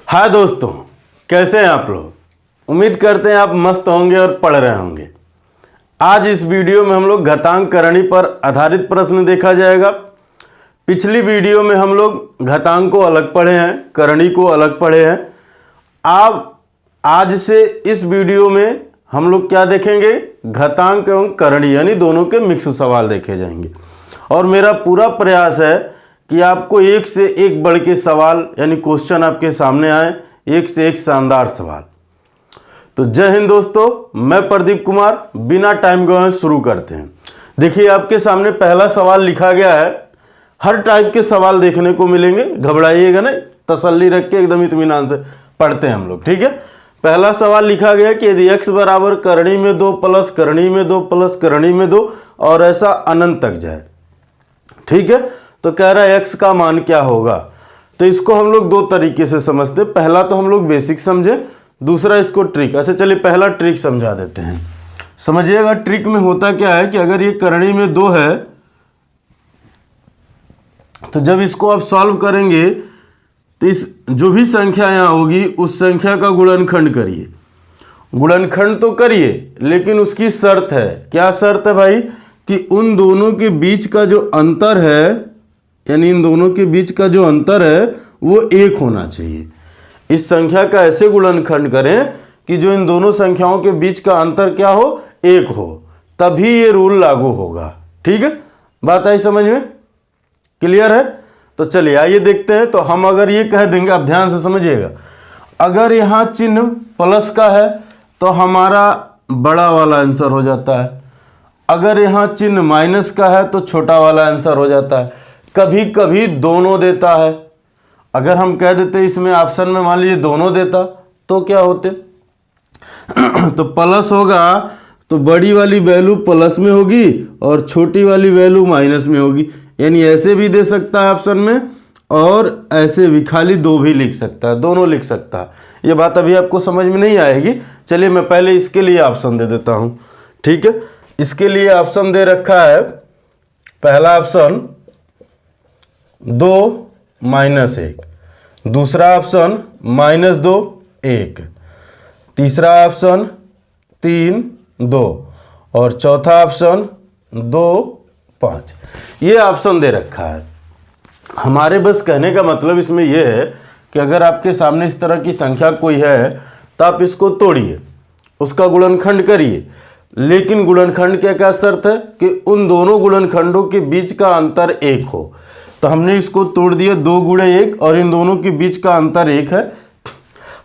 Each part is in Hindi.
हाय दोस्तों, कैसे हैं आप लोग। उम्मीद करते हैं आप मस्त होंगे और पढ़ रहे होंगे। आज इस वीडियो में हम लोग घातांक करणी पर आधारित प्रश्न देखा जाएगा। पिछली वीडियो में हम लोग घातांक को अलग पढ़े हैं, करणी को अलग पढ़े हैं। आप आज से इस वीडियो में हम लोग क्या देखेंगे, घातांक एवं करणी यानी दोनों के मिक्स सवाल देखे जाएंगे। और मेरा पूरा प्रयास है कि आपको एक से एक बढ़ के सवाल यानी क्वेश्चन आपके सामने आए, एक से एक शानदार सवाल। तो जय हिंद दोस्तों, मैं प्रदीप कुमार। बिना टाइम गवाए शुरू करते हैं। देखिए आपके सामने पहला सवाल लिखा गया है। हर टाइप के सवाल देखने को मिलेंगे, घबराइएगा नहीं, तसल्ली रख के एकदम इत्मीनान से पढ़ते हैं हम लोग, ठीक है। पहला सवाल लिखा गया कि यदि x बराबर करणी में 2 प्लस करणी में 2 प्लस करणी में 2 और ऐसा अनंत तक जाए, ठीक है। तो कह रहा है x का मान क्या होगा। तो इसको हम लोग दो तरीके से समझते हैं। पहला तो हम लोग बेसिक समझे, दूसरा इसको ट्रिक। अच्छा चलिए पहला ट्रिक समझा देते हैं। समझिएगा ट्रिक में होता क्या है कि अगर ये करणी में 2 है तो जब इसको आप सॉल्व करेंगे तो इस जो भी संख्या यहाँ होगी उस संख्या का गुणनखंड करिए। गुणनखंड तो करिए लेकिन उसकी शर्त है। क्या शर्त है भाई, कि उन दोनों के बीच का जो अंतर है, यानी इन दोनों के बीच का जो अंतर है वो 1 होना चाहिए। इस संख्या का ऐसे गुणनखंड करें कि जो इन दोनों संख्याओं के बीच का अंतर क्या हो, 1 हो, तभी ये रूल लागू होगा। ठीक है, बात आई समझ में, क्लियर है। तो चलिए आइए देखते हैं। तो हम अगर ये कह देंगे, आप ध्यान से समझिएगा, अगर यहाँ चिन्ह प्लस का है तो हमारा बड़ा वाला आंसर हो जाता है। अगर यहाँ चिन्ह माइनस का है तो छोटा वाला आंसर हो जाता है। कभी कभी दोनों देता है। अगर हम कह देते इसमें ऑप्शन में मान लीजिए दोनों देता तो क्या होते तो प्लस होगा तो बड़ी वाली वैल्यू प्लस में होगी और छोटी वाली वैल्यू माइनस में होगी। यानी ऐसे भी दे सकता है ऑप्शन में और ऐसे भी, खाली 2 भी लिख सकता है, दोनों लिख सकता है। ये बात अभी आपको समझ में नहीं आएगी। चलिए मैं पहले इसके लिए ऑप्शन दे देता हूँ, ठीक है। इसके लिए ऑप्शन दे रखा है, पहला ऑप्शन 2 -1, दूसरा ऑप्शन -2 1, तीसरा ऑप्शन 3 2 और चौथा ऑप्शन 2 5। ये ऑप्शन दे रखा है। हमारे बस कहने का मतलब इसमें यह है कि अगर आपके सामने इस तरह की संख्या कोई है तो आप इसको तोड़िए, उसका गुणनखंड करिए, लेकिन गुणनखंड क्या क्या शर्त है कि उन दोनों गुणनखंडों के बीच का अंतर 1 हो। तो हमने इसको तोड़ दिया, 2 × 1 और इन दोनों के बीच का अंतर 1 है।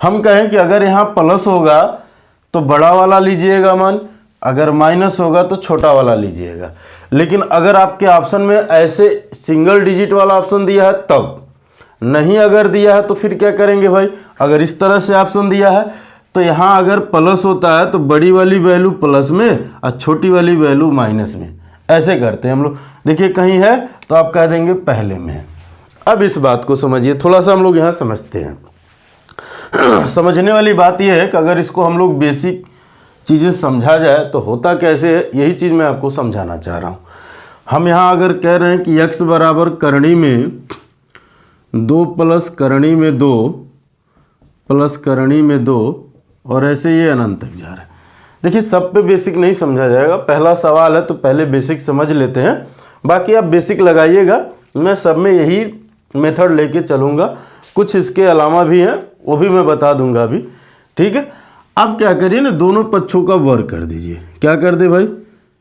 हम कहें कि अगर यहाँ प्लस होगा तो बड़ा वाला लीजिएगा मान, अगर माइनस होगा तो छोटा वाला लीजिएगा। लेकिन अगर आपके ऑप्शन में ऐसे सिंगल डिजिट वाला ऑप्शन दिया है तब, नहीं अगर दिया है तो फिर क्या करेंगे भाई। अगर इस तरह से ऑप्शन दिया है तो यहाँ अगर प्लस होता है तो बड़ी वाली वैल्यू प्लस में और छोटी वाली वैल्यू माइनस में, ऐसे करते हैं हम लोग। देखिए कहीं है तो आप कह देंगे पहले में है। अब इस बात को समझिए, थोड़ा सा हम लोग यहाँ समझते हैं। समझने वाली बात यह है कि अगर इसको हम लोग बेसिक चीज़ें समझा जाए तो होता कैसे है, यही चीज़ मैं आपको समझाना चाह रहा हूँ। हम यहाँ अगर कह रहे हैं कि x बराबर करणी में 2 प्लस करणी में 2 प्लस करणी में 2 और ऐसे ये अनंत तक जा रहा है। देखिए सब पे बेसिक नहीं समझा जाएगा, पहला सवाल है तो पहले बेसिक समझ लेते हैं, बाकी आप बेसिक लगाइएगा। मैं सब में यही मेथड लेके चलूँगा, कुछ इसके अलावा भी हैं वो भी मैं बता दूंगा अभी, ठीक है। आप क्या करिए ना, दोनों पक्षों का वर्ग कर दीजिए। क्या कर दे भाई,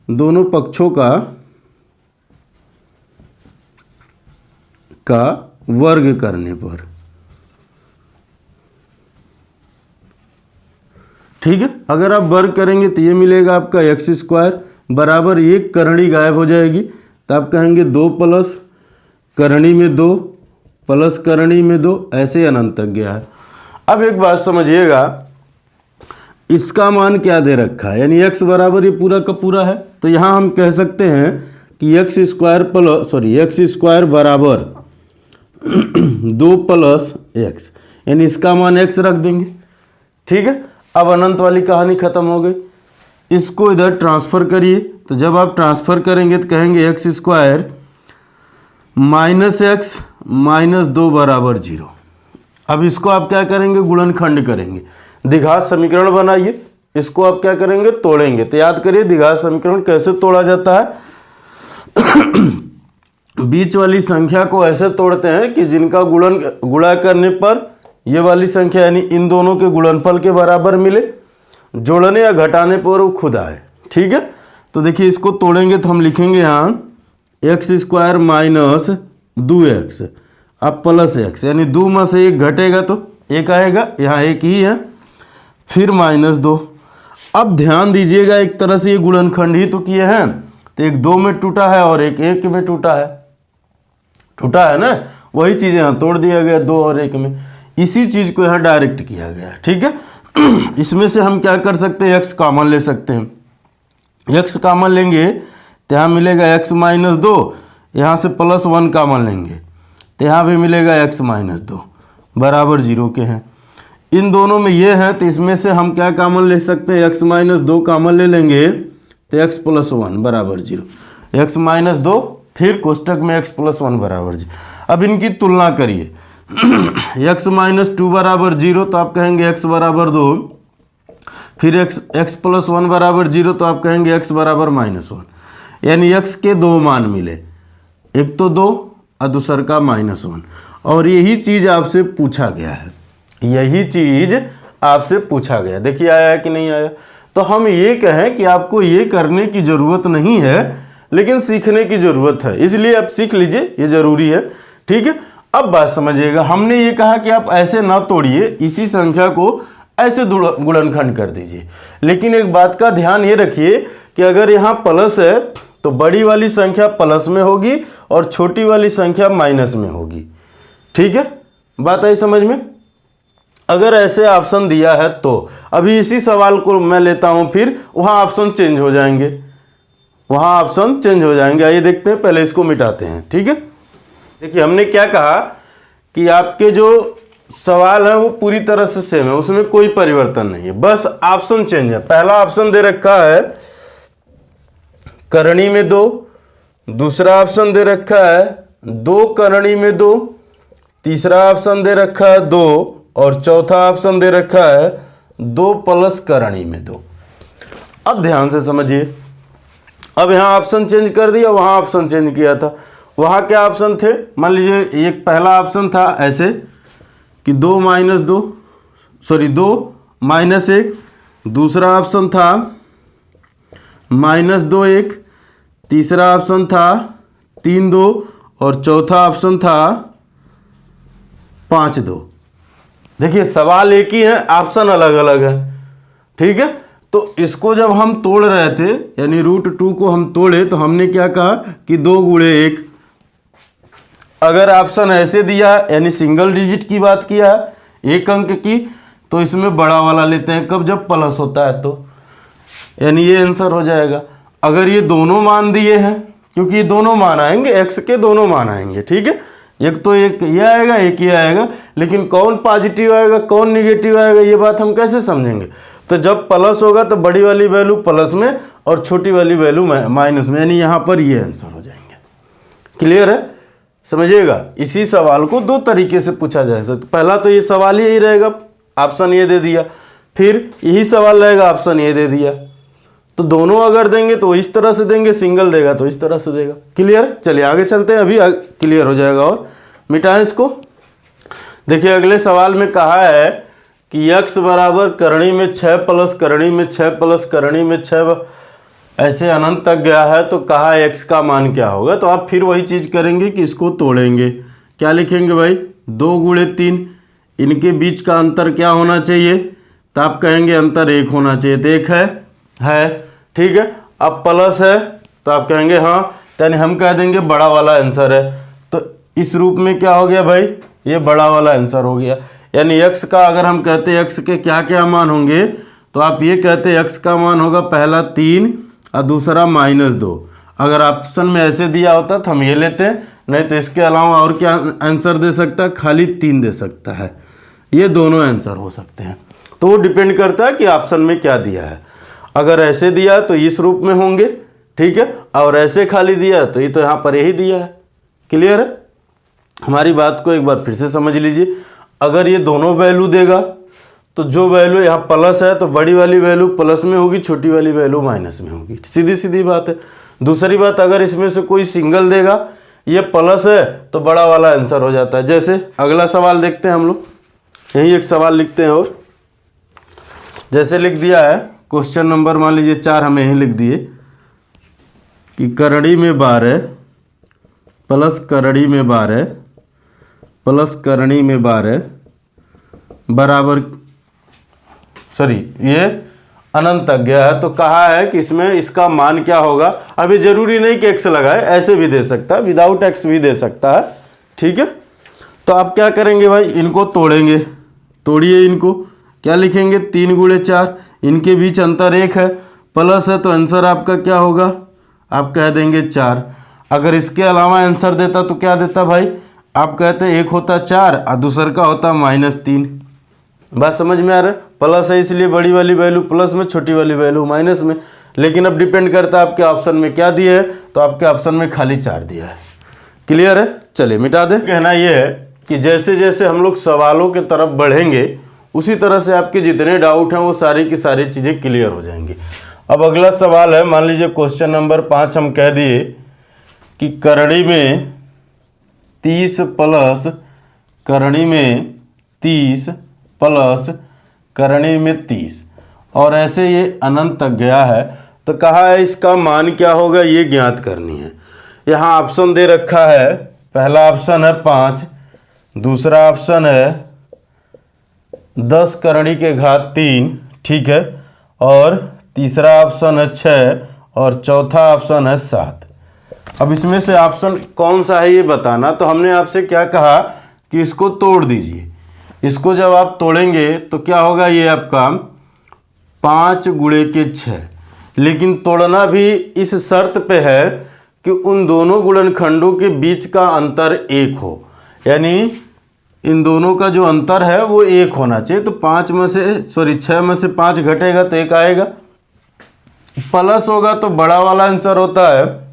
दोनों पक्षों का वर्ग करने पर, ठीक है। अगर आप वर्ग करेंगे तो ये मिलेगा आपका x² बराबर 1 करणी गायब हो जाएगी तो आप कहेंगे 2 प्लस करणी में 2 प्लस करणी में 2, ऐसे अनंत तक गया है। अब एक बात समझिएगा, इसका मान क्या दे रखा है, यानी x बराबर ये पूरा का पूरा है। तो यहाँ हम कह सकते हैं कि x² बराबर 2 + x, यानी इसका मान x रख देंगे, ठीक है। अब अनंत वाली कहानी खत्म हो गई। इसको इधर ट्रांसफर करिए, तो जब आप ट्रांसफर करेंगे तो कहेंगे x² -x -2 बराबर 0। अब इसको आप क्या करेंगे, गुणनखंड करेंगे। द्विघात समीकरण बनाइए, इसको आप क्या करेंगे, तोड़ेंगे। तो याद करिए द्विघात समीकरण कैसे तोड़ा जाता है। बीच वाली संख्या को ऐसे तोड़ते हैं कि जिनका गुणा करने पर ये वाली संख्या यानी इन दोनों के गुणनफल के बराबर मिले, जोड़ने या घटाने पर वो खुद आए। ठीक है, तो देखिए इसको तोड़ेंगे तो हम लिखेंगे यहाँ एक्स स्क्वायर माइनस 2x अब प्लस x, यानी 2 में से 1 घटेगा तो 1 आएगा, यहाँ 1 ही है, फिर -2। अब ध्यान दीजिएगा एक तरह से ये गुणनखंड ही तो किए हैं, तो एक 2 में टूटा है और एक 1 में टूटा है ना, वही चीज़ यहाँ तोड़ दिया गया 2 और 1 में, इसी चीज़ को यहाँ डायरेक्ट किया गया है। ठीक है, इसमें से हम क्या कर सकते हैं, x कॉमन ले सकते हैं। x कॉमन लेंगे तो यहाँ मिलेगा x माइनस 2, यहाँ से +1 कॉमन लेंगे तो यहाँ भी मिलेगा x माइनस 2 बराबर 0 के हैं। इन दोनों में ये है तो इसमें से हम क्या कॉमन ले सकते हैं, x माइनस 2 कॉमन ले लेंगे तो x + 1 बराबर 0, x माइनस 2 फिर कोष्टक में x + 1 बराबर 0। अब इनकी तुलना करिए, x माइनस 2 बराबर 0 तो आप कहेंगे x बराबर 2, फिर x + 1 बराबर 0 तो आप कहेंगे x बराबर -1, यानी x के 2 मान मिले, एक तो 2 और दूसर का -1। और यही चीज़ आपसे पूछा गया है, यही चीज़ आपसे पूछा गया। देखिए आया कि नहीं आया। तो हम ये कहें कि आपको ये करने की ज़रूरत नहीं है, लेकिन सीखने की ज़रूरत है, इसलिए आप सीख लीजिए, ये ज़रूरी है। ठीक है, अब बात समझिएगा, हमने ये कहा कि आप ऐसे ना तोड़िए, इसी संख्या को ऐसे गुणनखंड कर दीजिए। लेकिन एक बात का ध्यान ये रखिए कि अगर यहाँ प्लस है तो बड़ी वाली संख्या प्लस में होगी और छोटी वाली संख्या माइनस में होगी। ठीक है, बात आई समझ में। अगर ऐसे ऑप्शन दिया है तो अभी इसी सवाल को मैं लेता हूं, फिर वहां ऑप्शन चेंज हो जाएंगे, वहां ऑप्शन चेंज हो जाएंगे। आइए देखते हैं, पहले इसको मिटाते हैं। ठीक है, देखिए हमने क्या कहा कि आपके जो सवाल है वो पूरी तरह से सेम है, उसमें कोई परिवर्तन नहीं है, बस ऑप्शन चेंज है। पहला ऑप्शन दे रखा है करणी में 2, दूसरा ऑप्शन दे रखा है 2 करणी में 2, तीसरा ऑप्शन दे रखा है 2 और चौथा ऑप्शन दे रखा है 2 प्लस करणी में 2। अब ध्यान से समझिए, अब यहाँ ऑप्शन चेंज कर दिया, वहाँ ऑप्शन चेंज किया था। वहाँ क्या ऑप्शन थे, मान लीजिए एक पहला ऑप्शन था ऐसे कि 2 -1, दूसरा ऑप्शन था -2 1, तीसरा ऑप्शन था 3 2 और चौथा ऑप्शन था 5 2। देखिए सवाल एक ही है, ऑप्शन अलग अलग है। ठीक है, तो इसको जब हम तोड़ रहे थे यानी √2 को हम तोड़े तो हमने क्या कहा कि 2 × 1। अगर ऑप्शन ऐसे दिया यानी सिंगल डिजिट की बात किया है, 1 अंक की, तो इसमें बड़ा वाला लेते हैं, कब, जब प्लस होता है तो, यानी ये आंसर हो जाएगा। अगर ये दोनों मान दिए हैं, क्योंकि ये दोनों मान आएंगे, x के दोनों मान आएंगे। ठीक है, एक तो एक ये आएगा, एक ये आएगा, लेकिन कौन पॉजिटिव आएगा कौन निगेटिव आएगा ये बात हम कैसे समझेंगे। तो जब प्लस होगा तो बड़ी वाली वैल्यू प्लस में और छोटी वाली वैल्यू माइनस में, यानी यहाँ पर ये आंसर हो जाएंगे। क्लियर है, समझिएगा। इसी सवाल को 2 तरीके से पूछा जा सकता। पहला तो ये सवाल यही रहेगा, ऑप्शन ये दे दिया, फिर यही सवाल रहेगा, ऑप्शन ये दे दिया। तो दोनों अगर देंगे तो इस तरह से देंगे, सिंगल देगा तो इस तरह से देगा। क्लियर, चलिए आगे चलते हैं, अभी क्लियर हो जाएगा। और मिटाएं इसको। देखिए अगले सवाल में कहा है कि x बराबर करणी में 6 प्लस करणी में 6 प्लस करणी में 6 ऐसे अनंत तक गया है, तो कहा x का मान क्या होगा। तो आप फिर वही चीज़ करेंगे कि इसको तोड़ेंगे। क्या लिखेंगे भाई, 2 × 3, इनके बीच का अंतर क्या होना चाहिए, तो आप कहेंगे अंतर 1 होना चाहिए, तो 1 है। ठीक है, अब प्लस है तो आप कहेंगे हाँ, यानी हम कह देंगे बड़ा वाला आंसर है। तो इस रूप में क्या हो गया भाई, ये बड़ा वाला आंसर हो गया। यानी x का अगर हम कहते हैं x के क्या क्या मान होंगे, तो आप ये कहते हैं x का मान होगा पहला 3 और दूसरा -2। अगर ऑप्शन में ऐसे दिया होता तो हम ये लेते हैं, नहीं तो इसके अलावा और क्या आंसर दे सकता है, खाली 3 दे सकता है। ये दोनों आंसर हो सकते हैं, तो वो डिपेंड करता है कि ऑप्शन में क्या दिया है। अगर ऐसे दिया तो इस रूप में होंगे, ठीक है, और ऐसे खाली दिया तो ये तो यहाँ पर यही दिया है। क्लियर है, हमारी बात को एक बार फिर से समझ लीजिए। अगर ये दोनों वैल्यू देगा तो जो वैल्यू यहाँ प्लस है तो बड़ी वाली वैल्यू प्लस में होगी, छोटी वाली वैल्यू माइनस में होगी। सीधी सीधी बात है। दूसरी बात, अगर इसमें से कोई सिंगल देगा, ये प्लस है तो बड़ा वाला आंसर हो जाता है। जैसे अगला सवाल देखते हैं हम लोग, यही एक सवाल लिखते हैं और जैसे लिख दिया है क्वेश्चन नंबर मान लीजिए 4 हमें यही लिख दिए कि करड़ी में 12 प्लस करड़ी में 12 प्लस करणी में 12 बराबर, सॉरी ये अनंत तक गया है, तो कहा है कि इसमें इसका मान क्या होगा। अभी जरूरी नहीं कि x लगाए, ऐसे भी दे सकता है, विदाउट x भी दे सकता है, ठीक है। तो आप क्या करेंगे भाई, इनको तोड़ेंगे, तोड़िए इनको, क्या लिखेंगे 3 गुणे 4, इनके बीच अंतर 1 है, प्लस है तो आंसर आपका क्या होगा, आप कह देंगे 4। अगर इसके अलावा आंसर देता तो क्या देता भाई, आप कहते हैं एक होता 4 और दूसर का होता -3। बात समझ में आ रहा है। प्लस है इसलिए बड़ी वाली वैल्यू प्लस में, छोटी वाली वैल्यू माइनस में। लेकिन अब डिपेंड करता है आपके ऑप्शन में क्या दिए है, तो आपके ऑप्शन में खाली 4 दिया है। क्लियर है, चलिए मिटा दे। कहना यह है कि जैसे जैसे हम लोग सवालों के तरफ बढ़ेंगे उसी तरह से आपके जितने डाउट हैं वो सारी की सारी चीज़ें क्लियर हो जाएंगी। अब अगला सवाल है, मान लीजिए क्वेश्चन नंबर 5 हम कह दिए कि करड़ी में 30 प्लस करणी में 30 प्लस करणी में 30 और ऐसे ये अनंत तक गया है, तो कहा है इसका मान क्या होगा ये ज्ञात करनी है। यहाँ ऑप्शन दे रखा है, पहला ऑप्शन है 5, दूसरा ऑप्शन है 10 करणी के घात 3, ठीक है, और तीसरा ऑप्शन है 6 और चौथा ऑप्शन है 7। अब इसमें से ऑप्शन कौन सा है ये बताना। तो हमने आपसे क्या कहा कि इसको तोड़ दीजिए। इसको जब आप तोड़ेंगे तो क्या होगा, ये आपका 5 गुणे के 6, लेकिन तोड़ना भी इस शर्त पे है कि उन दोनों गुणनखंडों के बीच का अंतर 1 हो, यानी इन दोनों का जो अंतर है वो 1 होना चाहिए। तो 6 में से 5 घटेगा तो 1 आएगा, प्लस होगा तो बड़ा वाला आंसर होता है,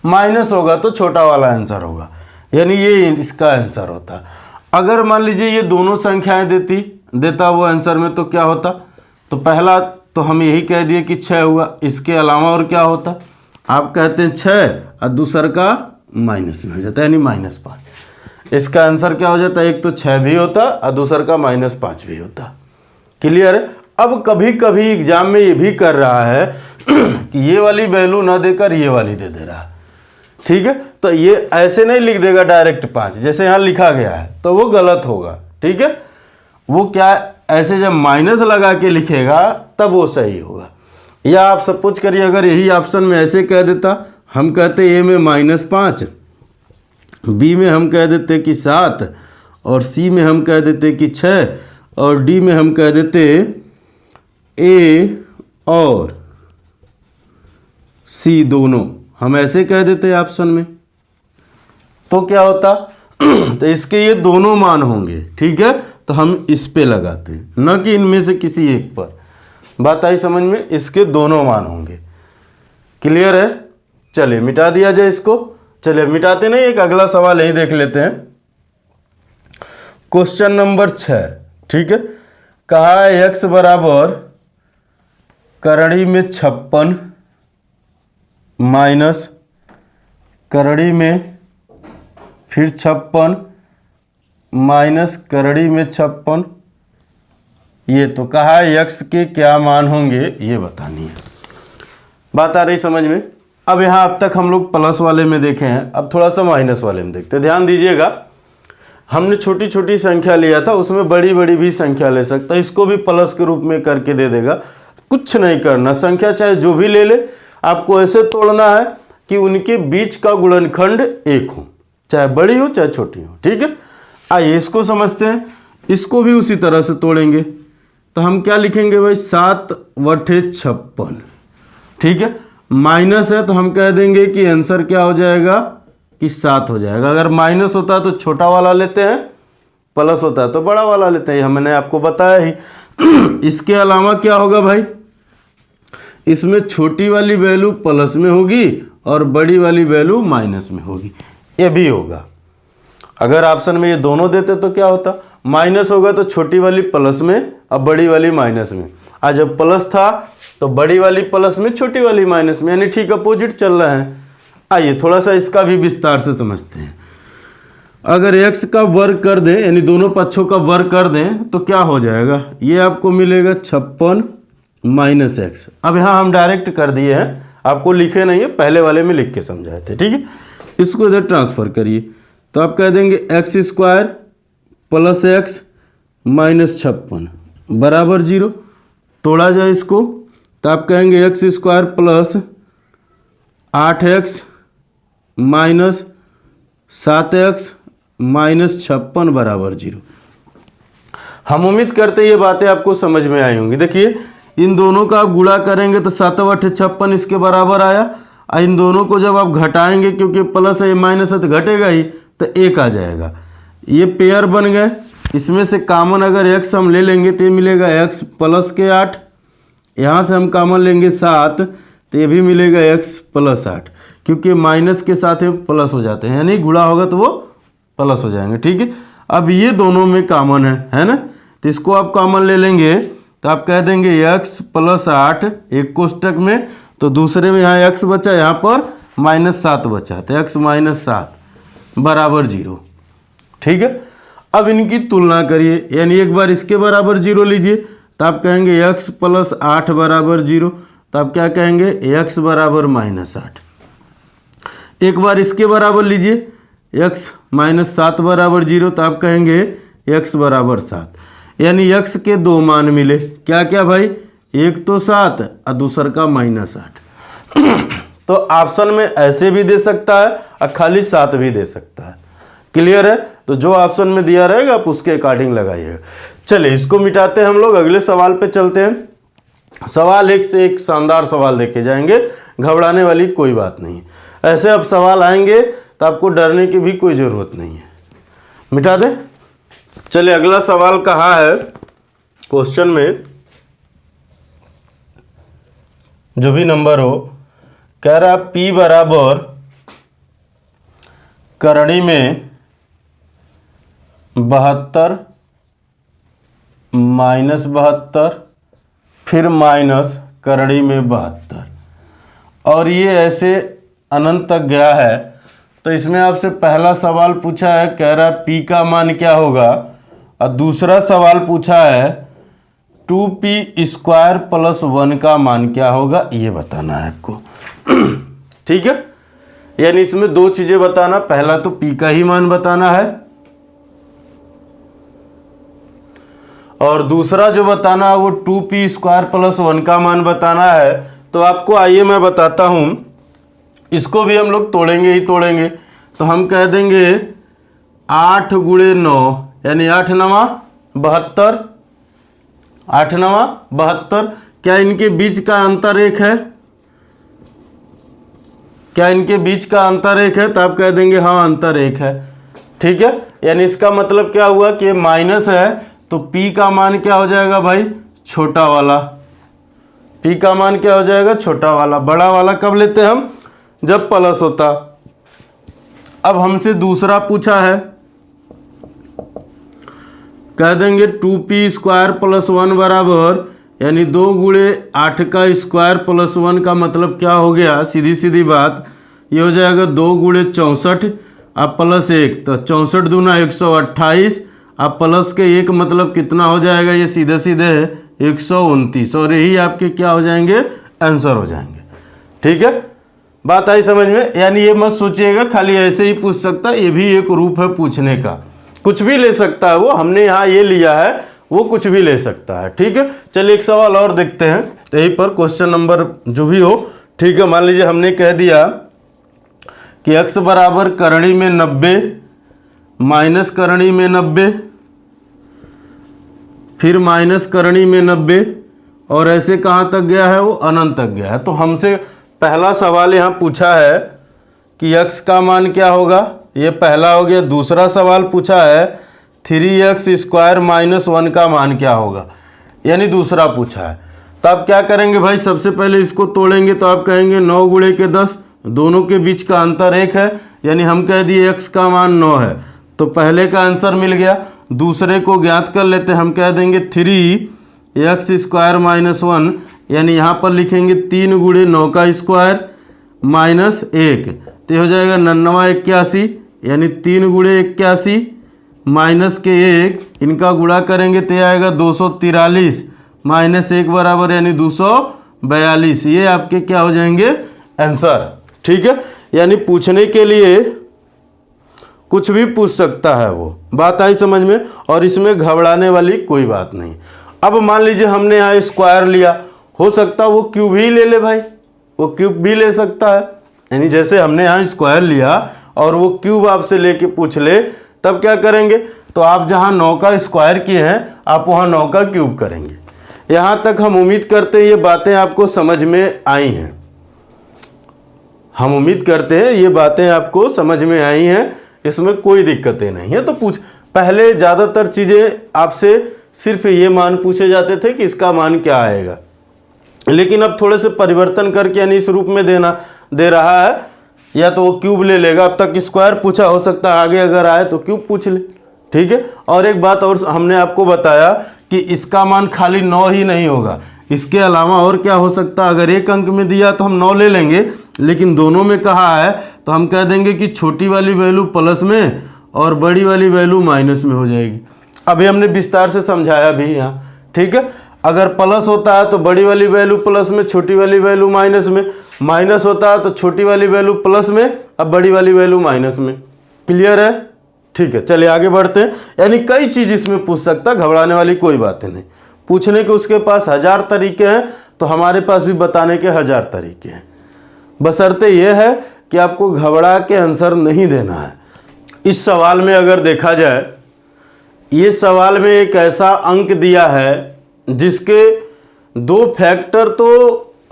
माइनस होगा तो छोटा वाला आंसर होगा, यानी ये इसका आंसर होता। अगर मान लीजिए ये दोनों संख्याएं देता वो आंसर में, तो क्या होता, तो पहला तो हम यही कह दिए कि 6 हुआ, इसके अलावा और क्या होता, आप कहते हैं 6 और दूसर का माइनस में हो जाता है, यानी -5। इसका आंसर क्या हो जाता है, एक तो 6 भी होता और दूसर का -5 भी होता। क्लियर है। अब कभी कभी एग्जाम में ये भी कर रहा है कि ये वाली वैल्यू ना देकर ये वाली दे रहा है, ठीक है। तो ये ऐसे नहीं लिख देगा डायरेक्ट 5 जैसे यहाँ लिखा गया है, तो वो गलत होगा, ठीक है। वो क्या ऐसे जब माइनस लगा के लिखेगा तब वो सही होगा। या आप सपोज करिए अगर यही ऑप्शन में ऐसे कह देता, हम कहते ए में -5, बी में हम कह देते कि 7 और सी में हम कह देते कि 6 और डी में हम कह देते ए और सी दोनों, हम ऐसे कह देते ऑप्शन में, तो क्या होता तो इसके ये दोनों मान होंगे, ठीक है। तो हम इस पे लगाते हैं, न कि इनमें से किसी एक पर। बात आई समझ में, इसके दोनों मान होंगे। क्लियर है। चलिए मिटा दिया जाए इसको। चलिए मिटाते नहीं, एक अगला सवाल यही देख लेते हैं। क्वेश्चन नंबर 6, ठीक है। कहा है x बराबर करड़ी में 56 माइनस करड़ी में फिर 56 माइनस करड़ी में 56, ये तो कहा है x के क्या मान होंगे ये बतानी है। बात आ रही समझ में। अब यहाँ अब तक हम लोग प्लस वाले में देखे हैं, अब थोड़ा सा माइनस वाले में देखते हैं। ध्यान दीजिएगा, हमने छोटी छोटी संख्या लिया था, उसमें बड़ी बड़ी भी संख्या ले सकता है, इसको भी प्लस के रूप में करके दे देगा। कुछ नहीं करना, संख्या चाहे जो भी ले ले, आपको ऐसे तोड़ना है कि उनके बीच का गुणनखंड 1 हो, चाहे बड़ी हो चाहे छोटी हो, ठीक है। आइए इसको समझते हैं। इसको भी उसी तरह से तोड़ेंगे, तो हम क्या लिखेंगे भाई, 7/56, ठीक है। माइनस है तो हम कह देंगे कि आंसर क्या हो जाएगा कि 7 हो जाएगा। अगर माइनस होता है तो छोटा वाला लेते हैं, प्लस होता है तो बड़ा वाला लेते हैं, हमने आपको बताया ही। इसके अलावा क्या होगा भाई, इसमें छोटी वाली वैल्यू प्लस में होगी और बड़ी वाली वैल्यू माइनस में होगी, ये भी होगा। अगर ऑप्शन में ये दोनों देते तो क्या होता, माइनस होगा तो छोटी वाली प्लस में, अब बड़ी वाली माइनस में। आज जब प्लस था तो बड़ी वाली प्लस में, छोटी वाली माइनस में, यानी ठीक अपोजिट चल रहा है। आइए थोड़ा सा इसका भी विस्तार से समझते हैं। अगर x का वर्ग कर दें, यानी दोनों पक्षों का वर्ग कर दें, तो क्या हो जाएगा, ये आपको मिलेगा 56 माइनस एक्स। अब यहाँ हम डायरेक्ट कर दिए हैं, आपको लिखे नहीं है, पहले वाले में लिख के समझाए थे, ठीक है। इसको इधर ट्रांसफर करिए तो आप कह देंगे x square plus x minus 56 बराबर 0। तोड़ा जाए इसको तो आप कहेंगे x square plus 8x minus 7x minus 56 बराबर 0। हम उम्मीद करते हैं ये बातें आपको समझ में आई होंगी। देखिए इन दोनों का आप गुणा करेंगे तो 7 8 56 इसके बराबर आया। इन दोनों को जब आप घटाएंगे, क्योंकि प्लस है माइनस है तो घटेगा ही, तो 1 आ जाएगा। ये पेयर बन गए। इसमें से कामन अगर x हम ले लेंगे तो ये मिलेगा x प्लस के 8, यहाँ से हम कामन लेंगे 7 तो ये भी मिलेगा x प्लस 8, क्योंकि माइनस के साथ में प्लस हो जाते हैं, यानी गुणा होगा तो वो प्लस हो जाएंगे, ठीक है। अब ये दोनों में कामन है ना, तो इसको आप कॉमन ले लेंगे तो आप कह देंगे x प्लस 8 एक कोष्टक में, तो दूसरे में यहाँ x बचा, यहाँ पर माइनस 7 बचा, तो x माइनस 7 बराबर 0, ठीक है। अब इनकी तुलना करिए, यानी एक बार इसके बराबर 0 लीजिए तो आप कहेंगे x प्लस 8 बराबर 0, तो आप क्या कहेंगे x बराबर माइनस 8। एक बार इसके बराबर लीजिए x माइनस 7 बराबर 0, तो आप कहेंगे x बराबर 7, यानी x के दो मान मिले। क्या क्या भाई, एक तो 7 और दूसर का माइनस 8। तो ऑप्शन में ऐसे भी दे सकता है और खाली 7 भी दे सकता है। क्लियर है, तो जो ऑप्शन में दिया रहेगा आप उसके अकॉर्डिंग लगाइएगा। चलिए इसको मिटाते हैं हम लोग, अगले सवाल पे चलते हैं। सवाल एक से एक शानदार सवाल देखे जाएंगे, घबराने वाली कोई बात नहीं। ऐसे अब सवाल आएंगे तो आपको डरने की भी कोई ज़रूरत नहीं है। मिटा दें। चलिए अगला सवाल कहा है क्वेश्चन में, जो भी नंबर हो, कह रहा p बराबर करणी में 72 माइनस 72 फिर माइनस करणी में 72, और ये ऐसे अनंत तक गया है। तो इसमें आपसे पहला सवाल पूछा है, कह रहा है p का मान क्या होगा, और दूसरा सवाल पूछा है 2p स्क्वायर प्लस 1 का मान क्या होगा, ये बताना है आपको। ठीक है, यानी इसमें दो चीजें बताना, पहला तो p का ही मान बताना है, और दूसरा जो बताना है वो 2p स्क्वायर प्लस 1 का मान बताना है। तो आपको आइए मैं बताता हूं, इसको भी हम लोग तोड़ेंगे ही तोड़ेंगे। तो हम कह देंगे 8 गुणे 9, यानी 8 नवा 72, 8 नवा 72। क्या इनके बीच का अंतर एक है, क्या इनके बीच का अंतर एक है, तो आप कह देंगे हाँ अंतर एक है, ठीक है। यानी इसका मतलब क्या हुआ कि माइनस है, तो p का मान क्या हो जाएगा भाई, छोटा वाला। p का मान क्या हो जाएगा, छोटा वाला। बड़ा वाला कब लेते हैं हम, जब प्लस होता। अब हमसे दूसरा पूछा है, कह देंगे 2p स्क्वायर प्लस 1 बराबर, यानी 2 गुणे 8 का स्क्वायर प्लस 1 का मतलब क्या हो गया, सीधी सीधी बात ये हो जाएगा 2 गुणे 64 अब प्लस 1, तो 64 दूना 128, अब प्लस के 1 मतलब कितना हो जाएगा, ये सीधे सीधे 129, और यही आपके क्या हो जाएंगे, आंसर हो जाएंगे। ठीक है, बात आई समझ में। यानी ये मत सोचिएगा खाली ऐसे ही पूछ सकता है, ये भी एक रूप है पूछने का, कुछ भी ले सकता है वो। हमने यहाँ ये लिया है, वो कुछ भी ले सकता है। ठीक है, चलिए एक सवाल और देखते हैं, तो यहीं पर क्वेश्चन नंबर जो भी हो। ठीक है, मान लीजिए हमने कह दिया कि x बराबर करणी में 90 माइनस करणी में 90 फिर माइनस करणी में 90, और ऐसे कहाँ तक गया है, वो अनंत तक गया है। तो हमसे पहला सवाल यहाँ पूछा है कि x का मान क्या होगा, ये पहला हो गया। दूसरा सवाल पूछा है 3x स्क्वायर माइनस 1 का मान क्या होगा, यानी दूसरा पूछा है। तो आप क्या करेंगे भाई, सबसे पहले इसको तोड़ेंगे तो आप कहेंगे 9 गुणे के 10, दोनों के बीच का अंतर 1 है, यानी हम कह दिए x का मान 9 है, तो पहले का आंसर मिल गया। दूसरे को ज्ञात कर लेते हैं। हम कह देंगे 3x² माइनस 1, यानी यहाँ पर लिखेंगे 3 गुणे 9 का स्क्वायर माइनस 1, तो हो जाएगा 9981, यानी 3 गुणे 81 माइनस के 1, इनका गुणा करेंगे तो आएगा 243 माइनस 1 बराबर यानी 242। ये आपके क्या हो जाएंगे आंसर। ठीक है, यानी पूछने के लिए कुछ भी पूछ सकता है, वो बात आई समझ में, और इसमें घबराने वाली कोई बात नहीं। अब मान लीजिए हमने यहाँ स्क्वायर लिया, हो सकता है वो क्यूब ही ले ले भाई, वो क्यूब भी ले सकता है। यानी जैसे हमने यहाँ स्क्वायर लिया और वो क्यूब आपसे लेके पूछ ले, तब क्या करेंगे, तो आप जहाँ 9 का स्क्वायर किए हैं आप वहाँ 9 का क्यूब करेंगे। यहाँ तक हम उम्मीद करते हैं ये बातें आपको समझ में आई हैं, हम उम्मीद करते हैं ये बातें आपको समझ में आई हैं, इसमें कोई दिक्कतें नहीं है। तो पहले ज़्यादातर चीज़ें आपसे सिर्फ ये मान पूछे जाते थे कि इसका मान क्या आएगा, लेकिन अब थोड़े से परिवर्तन करके यानी इस रूप में दे रहा है, या तो वो क्यूब ले लेगा। अब तक स्क्वायर पूछा, हो सकता है आगे अगर आए तो क्यूब पूछ ले। ठीक है, और एक बात और हमने आपको बताया कि इसका मान खाली 9 ही नहीं होगा, इसके अलावा और क्या हो सकता है। अगर एक अंक में दिया तो हम 9 ले लेंगे, लेकिन दोनों में कहा है तो हम कह देंगे कि छोटी वाली वैल्यू प्लस में और बड़ी वाली वैल्यू माइनस में हो जाएगी। अभी हमने विस्तार से समझाया भी यहाँ। ठीक है, अगर प्लस होता है तो बड़ी वाली वैल्यू प्लस में, छोटी वाली वैल्यू माइनस में, माइनस होता है तो छोटी वाली वैल्यू प्लस में, अब बड़ी वाली वैल्यू माइनस में। क्लियर है? ठीक है, चलिए आगे बढ़ते हैं। यानी कई चीज़ इसमें पूछ सकता, घबराने वाली कोई बात नहीं। पूछने के उसके पास 1000 तरीके हैं, तो हमारे पास भी बताने के 1000 तरीके हैं। बशर्ते यह है कि आपको घबरा के आंसर नहीं देना है। इस सवाल में अगर देखा जाए, ये सवाल में एक ऐसा अंक दिया है जिसके 2 फैक्टर तो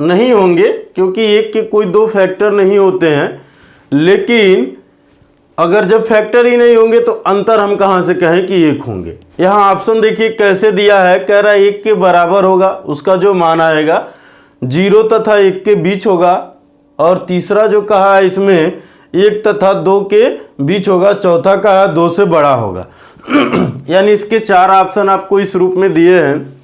नहीं होंगे, क्योंकि एक के कोई 2 फैक्टर नहीं होते हैं, लेकिन अगर जब फैक्टर ही नहीं होंगे तो अंतर हम कहाँ से कहें कि 1 होंगे। यहाँ ऑप्शन देखिए कैसे दिया है, कह रहा है 1 के बराबर होगा, उसका जो मान आएगा 0 तथा 1 के बीच होगा, और तीसरा जो कहा है इसमें 1 तथा 2 के बीच होगा, चौथा कहा 2 से बड़ा होगा। यानी इसके 4 ऑप्शन आपको इस रूप में दिए हैं।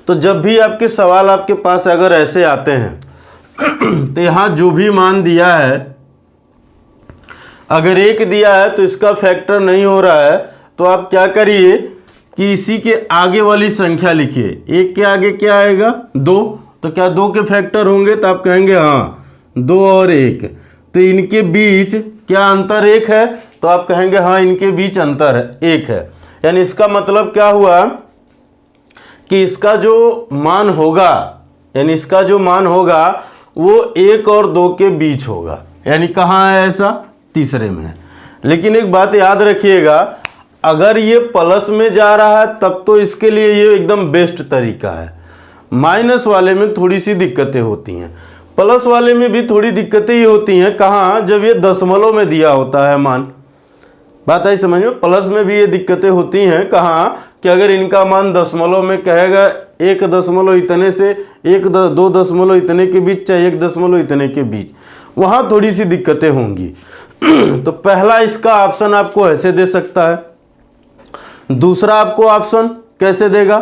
तो जब भी आपके सवाल आपके पास अगर ऐसे आते हैं तो यहाँ जो भी मान दिया है, अगर 1 दिया है तो इसका फैक्टर नहीं हो रहा है, तो आप क्या करिए कि इसी के आगे वाली संख्या लिखिए। 1 के आगे क्या आएगा 2, तो क्या 2 के फैक्टर होंगे, तो आप कहेंगे हाँ 2 और 1, तो इनके बीच क्या अंतर 1 है, तो आप कहेंगे हाँ इनके बीच अंतर 1 है। यानी इसका मतलब क्या हुआ कि इसका जो मान होगा, यानी इसका जो मान होगा वो 1 और 2 के बीच होगा। यानी कहाँ है ऐसा, तीसरे में है। लेकिन एक बात याद रखिएगा, अगर ये प्लस में जा रहा है तब तो इसके लिए ये एकदम बेस्ट तरीका है। माइनस वाले में थोड़ी सी दिक्कतें होती हैं, प्लस वाले में भी थोड़ी दिक्कतें ही होती हैं। कहाँ, जब ये दशमलव में दिया होता है मान, बात आई समझ में। प्लस में भी ये दिक्कतें होती हैं, कहाँ कि अगर इनका मान दशमलव में कहेगा 1 दशमलव इतने से 2 दशमलव इतने के बीच, चाहे 1 दशमलव इतने के बीच, वहाँ थोड़ी सी दिक्कतें होंगी। तो पहला इसका ऑप्शन आपको ऐसे दे सकता है। दूसरा आपको ऑप्शन कैसे देगा,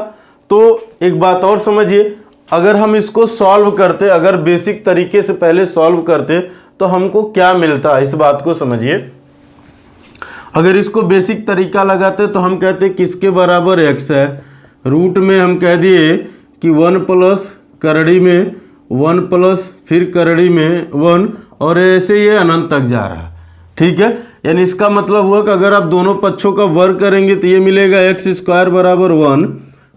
तो एक बात और समझिए, अगर हम इसको सॉल्व करते, अगर बेसिक तरीके से पहले सॉल्व करते तो हमको क्या मिलता है, इस बात को समझिए। अगर इसको बेसिक तरीका लगाते तो हम कहते किसके बराबर x है, रूट में हम कह दिए कि 1 प्लस करड़ी में 1 प्लस फिर करड़ी में 1, और ऐसे ये अनंत तक जा रहा है। ठीक है, यानी इसका मतलब हुआ कि अगर आप दोनों पक्षों का वर्ग करेंगे तो ये मिलेगा x² बराबर 1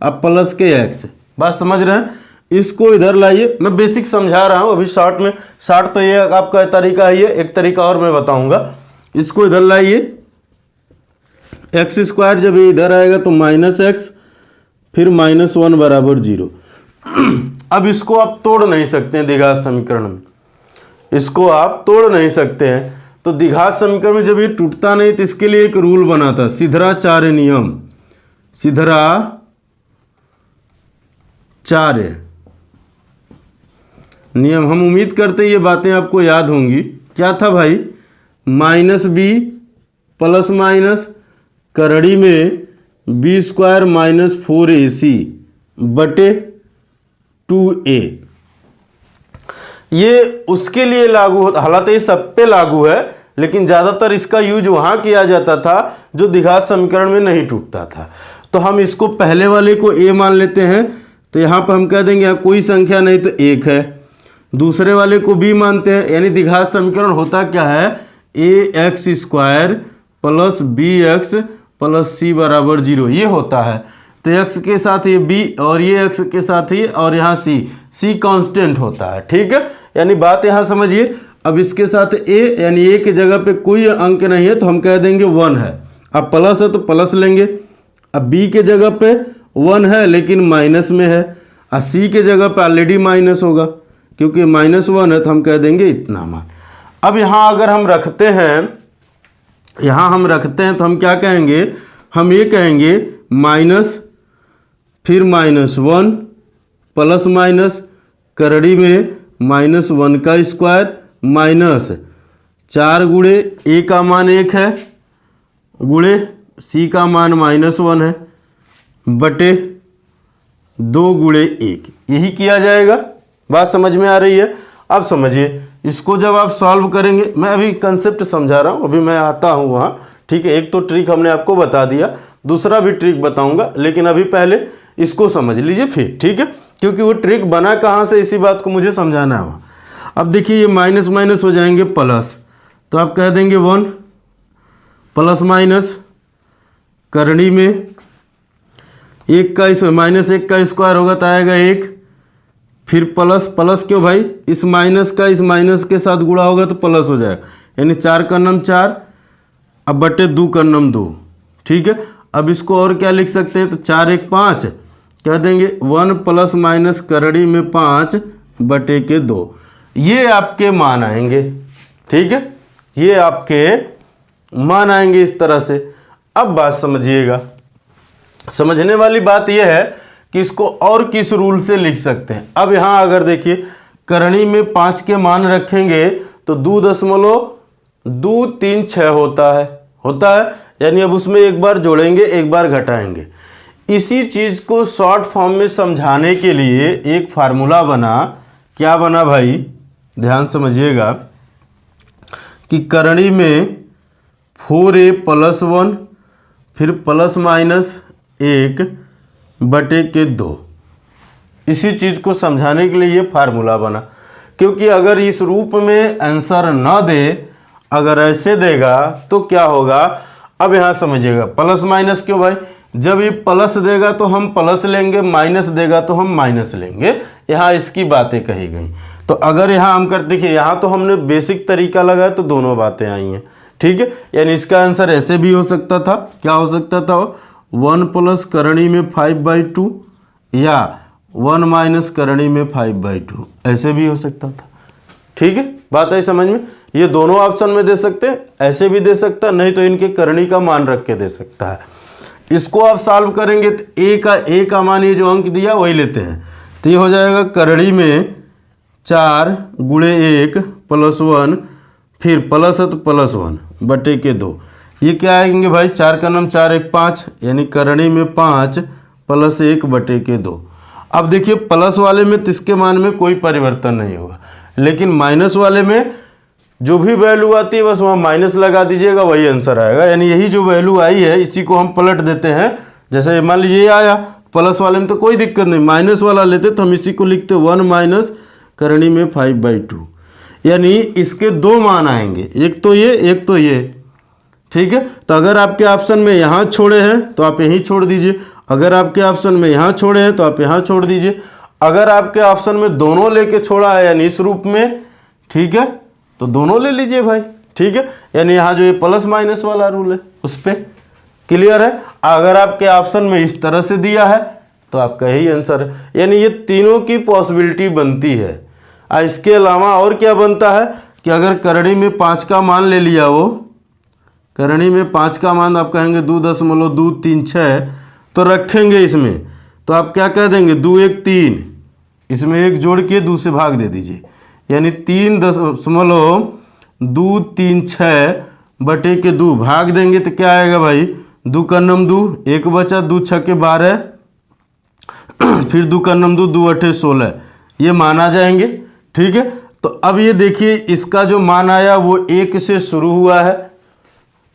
अब प्लस के x। बात समझ रहे हैं? इसको इधर लाइए, मैं बेसिक समझा रहा हूँ अभी शॉर्ट में। शॉर्ट तो ये आपका तरीका है, ये एक तरीका और मैं बताऊंगा। इसको इधर लाइए, x² जब ये इधर आएगा तो -x फिर -1 बराबर 0। अब इसको आप तोड़ नहीं सकते हैं द्विघात समीकरण में, इसको आप तोड़ नहीं सकते हैं। तो द्विघात समीकरण में जब ये टूटता नहीं तो इसके लिए एक रूल बना था, सिद्धराचार्य नियम। सिद्धराचार्य नियम, हम उम्मीद करते ये बातें आपको याद होंगी। क्या था भाई, -b प्लस माइनस करड़ी में बी स्क्वायर माइनस 4ac बटे 2a। ये उसके लिए लागू होता, हालांकि ये सब पे लागू है, लेकिन ज़्यादातर इसका यूज वहाँ किया जाता था जो द्विघात समीकरण में नहीं टूटता था। तो हम इसको पहले वाले को a मान लेते हैं, तो यहाँ पर हम कह देंगे यहाँ कोई संख्या नहीं तो 1 है। दूसरे वाले को b मानते हैं, यानी द्विघात समीकरण होता क्या है, ax square plus bx plus c बराबर 0, ये होता है। तो x के साथ ये b और ये x के साथ ये, और यहाँ c कांस्टेंट होता है, ठीक है। यानी बात यहाँ समझिए। अब इसके साथ a, यानी a की जगह पे कोई अंक नहीं है तो हम कह देंगे 1 है। अब प्लस है तो प्लस लेंगे। अब b के जगह पे 1 है लेकिन माइनस में है, और c के जगह पे ऑलरेडी माइनस होगा क्योंकि -1 है, तो हम कह देंगे इतना मान। अब यहाँ अगर हम रखते हैं, यहाँ हम रखते हैं तो हम क्या कहेंगे, हम ये कहेंगे माइनस फिर -1 प्लस माइनस करड़ी में -1 का स्क्वायर माइनस 4 गुणे a का मान 1 है गुणे c का मान -1 है बटे 2 गुणे 1, यही किया जाएगा। बात समझ में आ रही है? अब समझिए, इसको जब आप सॉल्व करेंगे, मैं अभी कंसेप्ट समझा रहा हूँ, अभी मैं आता हूँ वहाँ, ठीक है। एक तो ट्रिक हमने आपको बता दिया, दूसरा भी ट्रिक बताऊँगा, लेकिन अभी पहले इसको समझ लीजिए फिर, ठीक है, क्योंकि वो ट्रिक बना कहाँ से, इसी बात को मुझे समझाना है वहाँ। अब देखिए ये माइनस माइनस हो जाएंगे प्लस, तो आप कह देंगे 1 प्लस माइनस करणी में 1 का -1 का स्क्वायर होगा तो आएगा 1, फिर प्लस प्लस क्यों भाई, इस माइनस का इस माइनस के साथ गुणा होगा तो प्लस हो जाएगा, यानी 4 का नम 4, अब बटे 2 का नम 2, ठीक है। अब इसको और क्या लिख सकते हैं, तो 4 1 5 कह देंगे 1 प्लस माइनस करड़ी में 5 बटे के 2, ये आपके मान आएंगे, ठीक है, ये आपके मान आएंगे इस तरह से। अब बात समझिएगा, समझने वाली बात यह है कि इसको और किस रूल से लिख सकते हैं। अब यहाँ अगर देखिए करणी में 5 के मान रखेंगे तो 2.236 होता है, यानी अब उसमें एक बार जोड़ेंगे एक बार घटाएंगे। इसी चीज़ को शॉर्ट फॉर्म में समझाने के लिए एक फार्मूला बना, क्या बना भाई, ध्यान समझिएगा, कि करणी में 4a प्लस 1 फिर प्लस माइनस 1 बटे के 2, इसी चीज़ को समझाने के लिए ये फार्मूला बना। क्योंकि अगर इस रूप में आंसर न दे, अगर ऐसे देगा तो क्या होगा, अब यहाँ समझिएगा, प्लस माइनस क्यों भाई, जब ये प्लस देगा तो हम प्लस लेंगे, माइनस देगा तो हम माइनस लेंगे, यहाँ इसकी बातें कही गई। तो अगर यहाँ हम करते, देखिए यहाँ तो हमने बेसिक तरीका लगाया तो दोनों बातें आई हैं, ठीक है। यानी इसका आंसर ऐसे भी हो सकता था, क्या हो सकता था, 1 प्लस करणी में 5/2 या 1 माइनस करणी में 5/2, ऐसे भी हो सकता था, ठीक है। बात आई समझ में? ये दोनों ऑप्शन में दे सकते हैं, ऐसे भी दे सकता, नहीं तो इनके करणी का मान रख के दे सकता है। इसको आप सॉल्व करेंगे तो ए का मान, ये जो अंक दिया वही लेते हैं, तो ये हो जाएगा करणी में 4 गुणे 1 प्लस 1 फिर प्लस है तो प्लस 1 बटे के 2, ये क्या आएंगे भाई, 4 का नाम 4 1 5, यानी करणी में 5 प्लस 1 बटे के 2। अब देखिए प्लस वाले में तो इसके मान में कोई परिवर्तन नहीं होगा, लेकिन माइनस वाले में जो भी वैल्यू आती है बस वहाँ माइनस लगा दीजिएगा, वही आंसर आएगा। यानी यही जो वैल्यू आई है इसी को हम पलट देते हैं, जैसे मान लीजिए ये आया प्लस वाले में तो कोई दिक्कत नहीं, माइनस वाला लेते तो हम इसी को लिखते 1 माइनस करणी में 5/2, यानी इसके 2 मान आएंगे, एक तो ये एक तो ये, ठीक है। तो अगर आपके ऑप्शन में यहाँ छोड़े हैं तो आप यहीं छोड़ दीजिए, अगर आपके ऑप्शन में यहाँ छोड़े हैं तो आप यहाँ छोड़ दीजिए, अगर आपके ऑप्शन में दोनों लेके छोड़ा है यानी इस रूप में, ठीक है, तो दोनों ले लीजिए भाई, ठीक है। यानी यहाँ जो ये प्लस माइनस वाला रूल है उस पर क्लियर है। अगर आपके ऑप्शन में इस तरह से दिया है तो आपका यही आंसर है, यानी ये तीनों की पॉसिबिलिटी बनती है। इसके अलावा और क्या बनता है कि अगर करणी में 5 का मान ले लिया, वो करणी में 5 का मान आप कहेंगे 2.236 तो रखेंगे इसमें, तो आप क्या कह देंगे 2 1 3, इसमें 1 जोड़ के 2 से भाग दे दीजिए, यानी 3.236 बटे के 2 भाग देंगे तो क्या आएगा भाई दो कर्नम दो, एक बचा, दो छक्के 12, फिर दो कर्नम दो, दो अठे 16, ये मान आ जाएंगे। ठीक है, तो अब ये देखिए इसका जो मान आया वो 1 से शुरू हुआ है,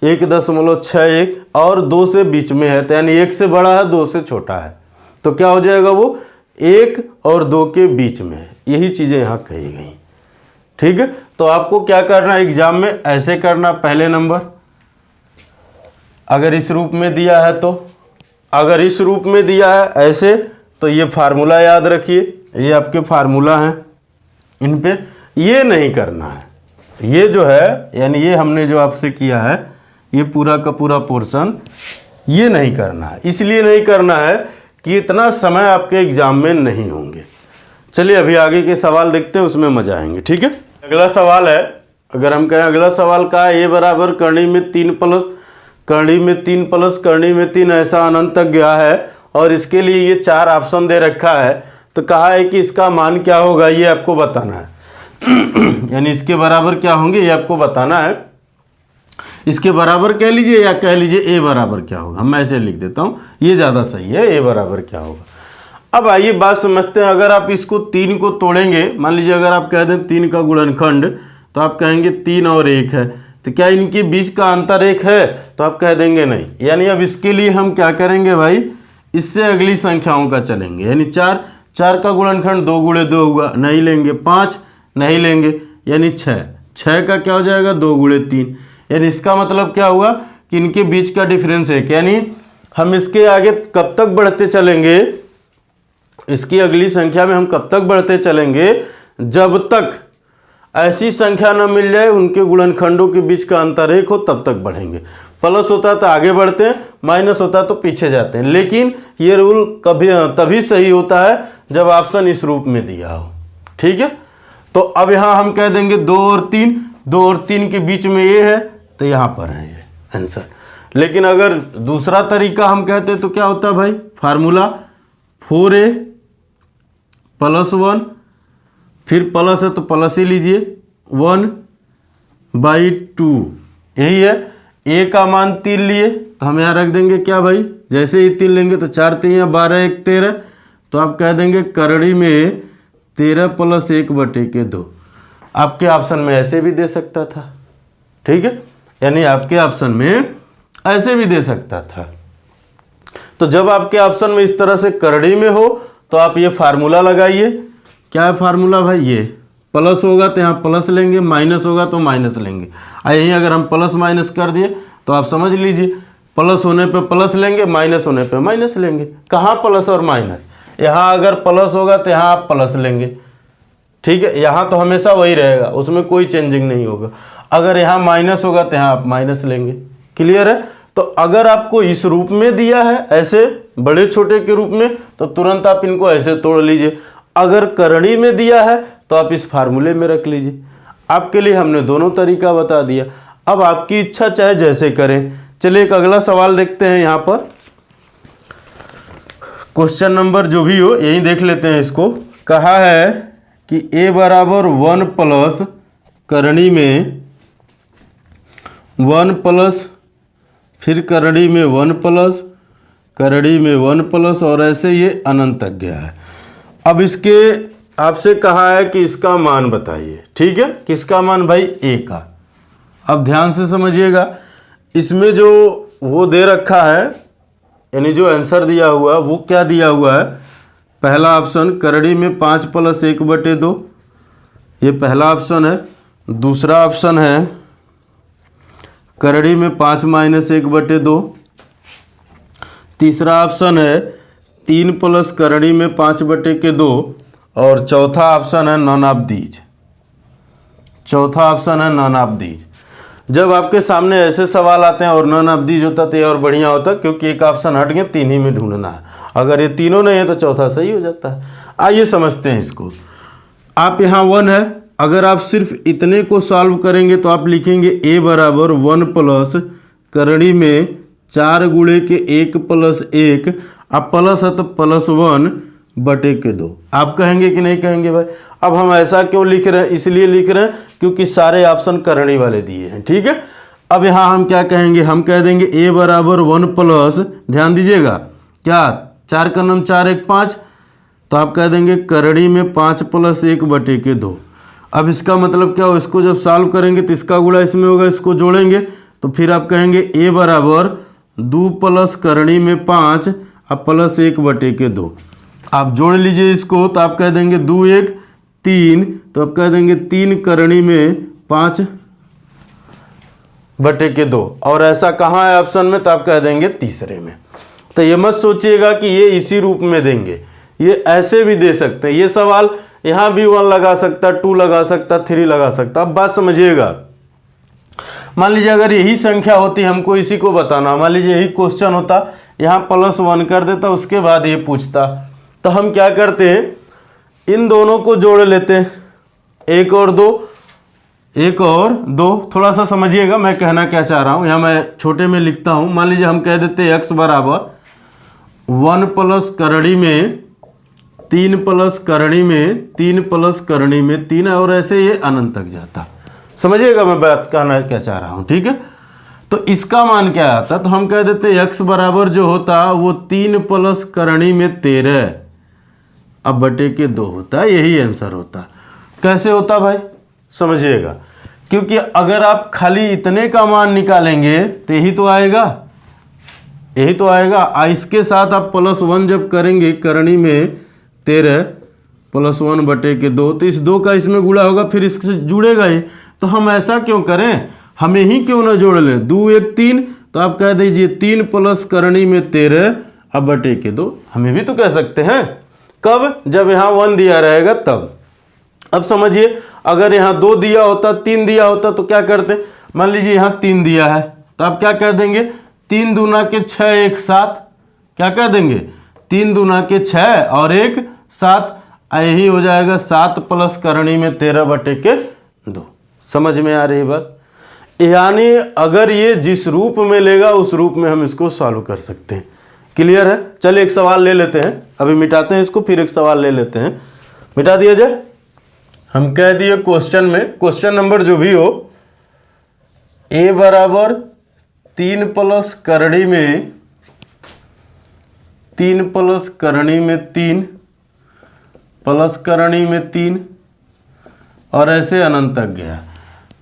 1.61 और 2 से बीच में है, तो यानी 1 से बड़ा है, 2 से छोटा है, तो क्या हो जाएगा वो 1 और 2 के बीच में है। यही चीज़ें यहाँ कही गई। ठीक है, तो आपको क्या करना है एग्जाम में, ऐसे करना। पहले नंबर अगर इस रूप में दिया है तो, अगर इस रूप में दिया है ऐसे, तो ये फार्मूला याद रखिए, ये आपके फार्मूला हैं, इन पे ये नहीं करना है। ये जो है यानी ये हमने जो आपसे किया है ये पूरा का पूरा पोर्शन ये नहीं करना है। इसलिए नहीं करना है कि इतना समय आपके एग्जाम में नहीं होंगे। चलिए अभी आगे के सवाल देखते हैं, उसमें मजा आएंगे। ठीक है, अगला सवाल है, अगर हम कहें अगला सवाल का है, ए बराबर करणी में 3 प्लस करणी में 3 प्लस करणी में 3 ऐसा अनंत तक गया है और इसके लिए ये 4 ऑप्शन दे रखा है, तो कहा है कि इसका मान क्या होगा ये आपको बताना है। यानी इसके बराबर क्या होंगे ये आपको बताना है। इसके बराबर कह लीजिए या कह लीजिए ए बराबर क्या होगा, हम ऐसे लिख देता हूँ, ये ज़्यादा सही है, ए बराबर क्या होगा। अब आइए बात समझते हैं। अगर आप इसको 3 को तोड़ेंगे, मान लीजिए अगर आप कह दें 3 का गुणनखंड, तो आप कहेंगे 3 और 1 है, तो क्या इनके बीच का अंतर 1 है, तो आप कह देंगे नहीं। यानी अब इसके लिए हम क्या करेंगे भाई, इससे अगली संख्याओं का चलेंगे। यानी 4 का गुणनखंड 2 गुणे 2 हुआ, नहीं लेंगे। 5 नहीं लेंगे, यानी 6 का क्या हो जाएगा 2 गुणे 3, यानी इसका मतलब क्या हुआ कि इनके बीच का डिफरेंस 1। यानी हम इसके आगे कब तक बढ़ते चलेंगे, इसकी अगली संख्या में हम कब तक बढ़ते चलेंगे, जब तक ऐसी संख्या न मिल जाए उनके गुणनखंडों के बीच का अंतर 1 हो, तब तक बढ़ेंगे। प्लस होता है तो आगे बढ़ते हैं, माइनस होता है तो पीछे जाते हैं। लेकिन ये रूल कभी तभी सही होता है जब ऑप्शन इस रूप में दिया हो। ठीक है, तो अब यहाँ हम कह देंगे 2 और 3, 2 और 3 के बीच में ये है, तो यहाँ पर है ये आंसर। लेकिन अगर दूसरा तरीका हम कहते हैं तो क्या होता है भाई, फार्मूला 4a + 1, फिर प्लस है तो प्लस ही लीजिए, 1/2, यही है। a का मान 3 लिए तो हम यहाँ रख देंगे क्या भाई, जैसे ही 3 लेंगे तो 4 3 12 1 13, तो आप कह देंगे करड़ी में 13 + 1/2। आपके ऑप्शन में ऐसे भी दे सकता था। ठीक है, यानी आपके ऑप्शन में ऐसे भी दे सकता था। तो जब आपके ऑप्शन में इस तरह से करड़ी में हो तो आप ये फार्मूला लगाइए। क्या है फार्मूला भाई, ये प्लस होगा तो यहाँ प्लस लेंगे, माइनस होगा तो माइनस लेंगे। यहीं अगर हम प्लस माइनस कर दिए तो आप समझ लीजिए प्लस होने पे प्लस लेंगे, माइनस होने पे माइनस लेंगे। कहाँ प्लस और माइनस, यहाँ अगर प्लस होगा तो यहाँ आप प्लस लेंगे। ठीक है, यहाँ तो हमेशा वही रहेगा, उसमें कोई चेंजिंग नहीं होगा। अगर यहाँ माइनस होगा तो यहाँ आप माइनस लेंगे। क्लियर है, तो अगर आपको इस रूप में दिया है ऐसे बड़े छोटे के रूप में, तो तुरंत आप इनको ऐसे तोड़ लीजिए। अगर करणी में दिया है तो आप इस फार्मूले में रख लीजिए। आपके लिए हमने दोनों तरीका बता दिया, अब आपकी इच्छा चाहे जैसे करें। चलिए एक अगला सवाल देखते हैं। यहाँ पर क्वेश्चन नंबर जो भी हो यही देख लेते हैं। इसको कहा है कि a बराबर 1 प्लस करणी में 1 प्लस, फिर करणी में 1 प्लस, करणी में 1 प्लस, और ऐसे ये अनंत तक गया है। अब इसके आपसे कहा है कि इसका मान बताइए। ठीक है, किसका मान भाई, a का। अब ध्यान से समझिएगा, इसमें जो वो दे रखा है यानी जो आंसर दिया हुआ वो क्या दिया हुआ है। पहला ऑप्शन करणी में 5 + 1/2, ये पहला ऑप्शन है। दूसरा ऑप्शन है करणी में 5 - 1/2। तीसरा ऑप्शन है 3 + करणी में 5/2, और चौथा ऑप्शन है नॉन ऑफ दीज। चौथा ऑप्शन है नॉन ऑफ दीज। जब आपके सामने ऐसे सवाल आते हैं और नॉन ऑफ दीज होता तो ये और बढ़िया होता, क्योंकि एक ऑप्शन हट गया, 3 ही में ढूंढना है। अगर ये तीनों नहीं है तो चौथा सही हो जाता है। आइए समझते हैं इसको। आप यहाँ 1 है, अगर आप सिर्फ इतने को सॉल्व करेंगे तो आप लिखेंगे a बराबर 1 प्लस करणी में 4 गुणे के 1 + 1, अब प्लस है तो +1/2। आप कहेंगे कि नहीं कहेंगे भाई। अब हम ऐसा क्यों लिख रहे हैं, इसलिए लिख रहे हैं क्योंकि सारे ऑप्शन करणी वाले दिए हैं। ठीक है, अब यहाँ हम क्या कहेंगे, हम कह देंगे a बराबर 1 प्लस, ध्यान दीजिएगा क्या, 4 का नम 4 1 5, तो आप कह देंगे करड़ी में 5 प्लस 1/2। अब इसका मतलब क्या हो, इसको जब सॉल्व करेंगे तो इसका गुणा इसमें होगा, इसको जोड़ेंगे तो फिर आप कहेंगे a बराबर 2 प्लस करड़ी में 5 अब प्लस 1/2। आप जोड़ लीजिए इसको तो आप कह देंगे 2 1 3, तो आप कह देंगे 3 करड़ी में 5/2। और ऐसा कहाँ है ऑप्शन में, तो आप कह देंगे तीसरे में। तो ये मत सोचिएगा कि ये इसी रूप में देंगे, ये ऐसे भी दे सकते हैं। ये सवाल यहाँ भी 1 लगा सकता, 2 लगा सकता, 3 लगा सकता। अब बात समझिएगा, मान लीजिए अगर यही संख्या होती, हमको इसी को बताना, मान लीजिए यही क्वेश्चन होता, यहाँ +1 कर देता, उसके बाद ये पूछता, तो हम क्या करते हैं, इन दोनों को जोड़ लेते हैं, 1 और 2, 1 और 2। थोड़ा सा समझिएगा मैं कहना क्या चाह रहा हूँ, यहाँ मैं छोटे में लिखता हूँ। मान लीजिए हम कह देते हैं x बराबर 1 प्लस करड़ी में 3 प्लस करड़ी में 3 प्लस करड़ी में 3, और ऐसे ये अनंत तक जाता। समझिएगा मैं बात कहना क्या चाह रहा हूँ, ठीक है। तो इसका मान क्या आता, तो हम कह देते x बराबर जो होता वो 3 प्लस करड़ी में 13 अब बटे के 2 होता, यही आंसर होता। कैसे होता भाई, समझिएगा, क्योंकि अगर आप खाली इतने का मान निकालेंगे तो यही तो आएगा, यही तो आएगा। इसके साथ आप +1 जब करेंगे, करणी में 13 + 1/2, तो इस 2 का इसमें गुणा होगा, फिर इससे जुड़ेगा ही। तो हम ऐसा क्यों करें, हमें ही क्यों ना जोड़ लें, 2 1 3, तो आप कह दीजिए 3 प्लस करणी में 13 अब बटे के 2। हमें भी तो कह सकते हैं, कब, जब यहाँ 1 दिया रहेगा तब। अब समझिए अगर यहाँ 2 दिया होता, 3 दिया होता तो क्या करते, मान लीजिए यहाँ 3 दिया है तो आप क्या कह देंगे, 3 दूना के 6 1 7, क्या कह देंगे, 3 दूना के 6 और 1 7, यही हो जाएगा 7 प्लस करणी में 13 बटे के 2। समझ में आ रही बात, यानी अगर ये जिस रूप में लेगा उस रूप में हम इसको सॉल्व कर सकते हैं। क्लियर है। चलिए एक सवाल ले लेते हैं, अभी मिटाते हैं इसको, फिर एक सवाल ले लेते हैं, मिटा दिया जाए। हम कह दिए क्वेश्चन में, क्वेश्चन नंबर जो भी हो, a बराबर 3 प्लस करणी में 3 प्लस करणी में 3 प्लस करणी में 3 और ऐसे अनंत तक गया।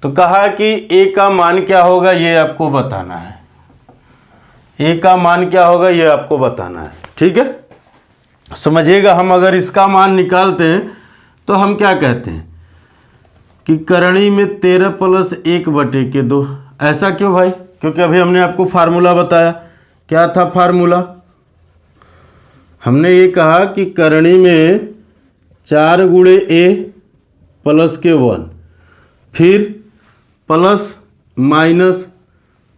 तो कहा कि a का मान क्या होगा ये आपको बताना है, a का मान क्या होगा ये आपको बताना है, ठीक है। समझिएगा, हम अगर इसका मान निकालते हैं तो हम क्या कहते हैं कि करणी में 13 प्लस 1/2। ऐसा क्यों भाई, क्योंकि अभी हमने आपको फार्मूला बताया, क्या था फार्मूला, हमने ये कहा कि करणी में 4 गुणे a प्लस के 1, फिर प्लस माइनस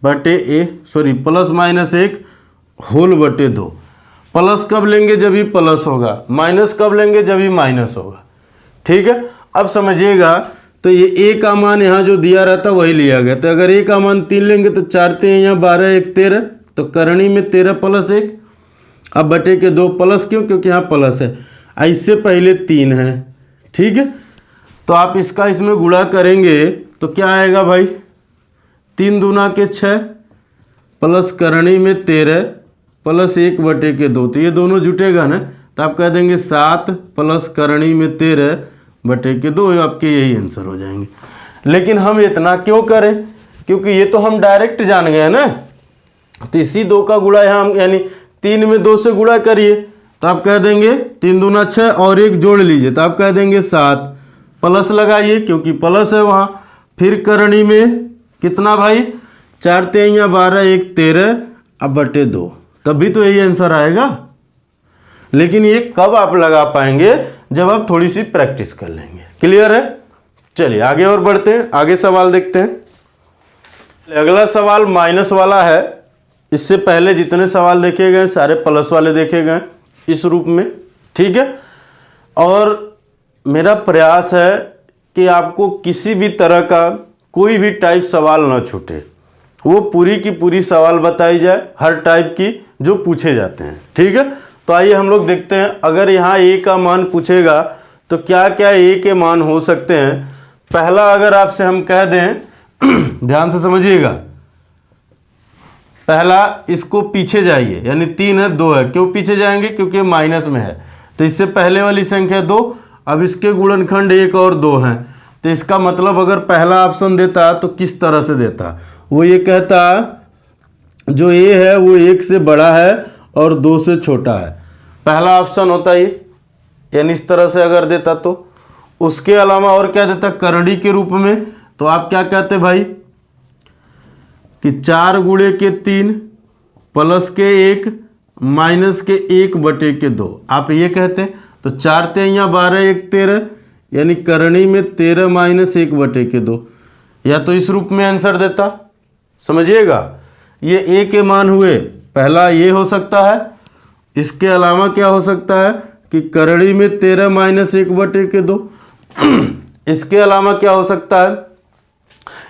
बटे प्लस माइनस 1 होल बटे 2। प्लस कब लेंगे, जब ही प्लस होगा, माइनस कब लेंगे, जब ही माइनस होगा, ठीक है। अब समझिएगा, तो ये a का मान यहाँ जो दिया रहता वही लिया गया। तो अगर a का मान 3 लेंगे तो 4 3 यहाँ 12 1 13, तो करणी में 13 प्लस 1 अब बटे के 2। प्लस क्यों, क्योंकि यहाँ प्लस है, इससे पहले 3 है, ठीक है। तो आप इसका इसमें गुणा करेंगे तो क्या आएगा भाई, 3 दूना के 6 प्लस करणी में 13 प्लस 1/2। तो ये दोनों जुटेगा ना, तो आप कह देंगे 7 प्लस करणी में 13/2, आपके यही आंसर हो जाएंगे। लेकिन हम इतना क्यों करें, क्योंकि ये तो हम डायरेक्ट जान गए ना। तो इसी 2 का गुणा यहाँ यानी 3 में 2 से गुणा करिए, तो आप कह देंगे 3 दूना 6 और 1 जोड़ लीजिए, तो आप कह देंगे 7, प्लस लगाइए क्योंकि प्लस है वहाँ, फिर करणी में कितना भाई, 4 3 12 1 13 अब बटे 2, तब भी तो यही आंसर आएगा। लेकिन ये कब आप लगा पाएंगे, जब आप थोड़ी सी प्रैक्टिस कर लेंगे। क्लियर है। चलिए आगे और बढ़ते हैं, आगे सवाल देखते हैं। अगला सवाल माइनस वाला है। इससे पहले जितने सवाल देखे गए सारे प्लस वाले देखे गए इस रूप में, ठीक है। और मेरा प्रयास है कि आपको किसी भी तरह का कोई भी टाइप सवाल ना छूटे, वो पूरी की पूरी सवाल बताई जाए, हर टाइप की जो पूछे जाते हैं, ठीक है। तो आइए हम लोग देखते हैं, अगर यहाँ a का मान पूछेगा तो क्या क्या a के मान हो सकते हैं। पहला अगर आपसे हम कह दें ध्यान से समझिएगा, पहला इसको पीछे जाइए, यानी 3 है 2 है, क्यों पीछे जाएंगे? क्योंकि माइनस में है, तो इससे पहले वाली संख्या 2, अब इसके गुणनखंड 1 और 2 हैं, तो इसका मतलब अगर पहला ऑप्शन देता तो किस तरह से देता? वो ये कहता जो ए है वो 1 से बड़ा है और 2 से छोटा है, पहला ऑप्शन होता ये, यानी इस तरह से अगर देता तो। उसके अलावा और क्या देता? करड़ी के रूप में, तो आप क्या कहते भाई कि 4 गुणे के 3 प्लस के 1 माइनस के 1/2, आप ये कहते। तो 4 3 12 1 13, यानी करणी में 13 माइनस 1/2, या तो इस रूप में आंसर देता। समझिएगा, ये ए के मान हुए, पहला ये हो सकता है, इसके अलावा क्या हो सकता है कि करणी में 13 माइनस 1/2, इसके अलावा क्या हो सकता है,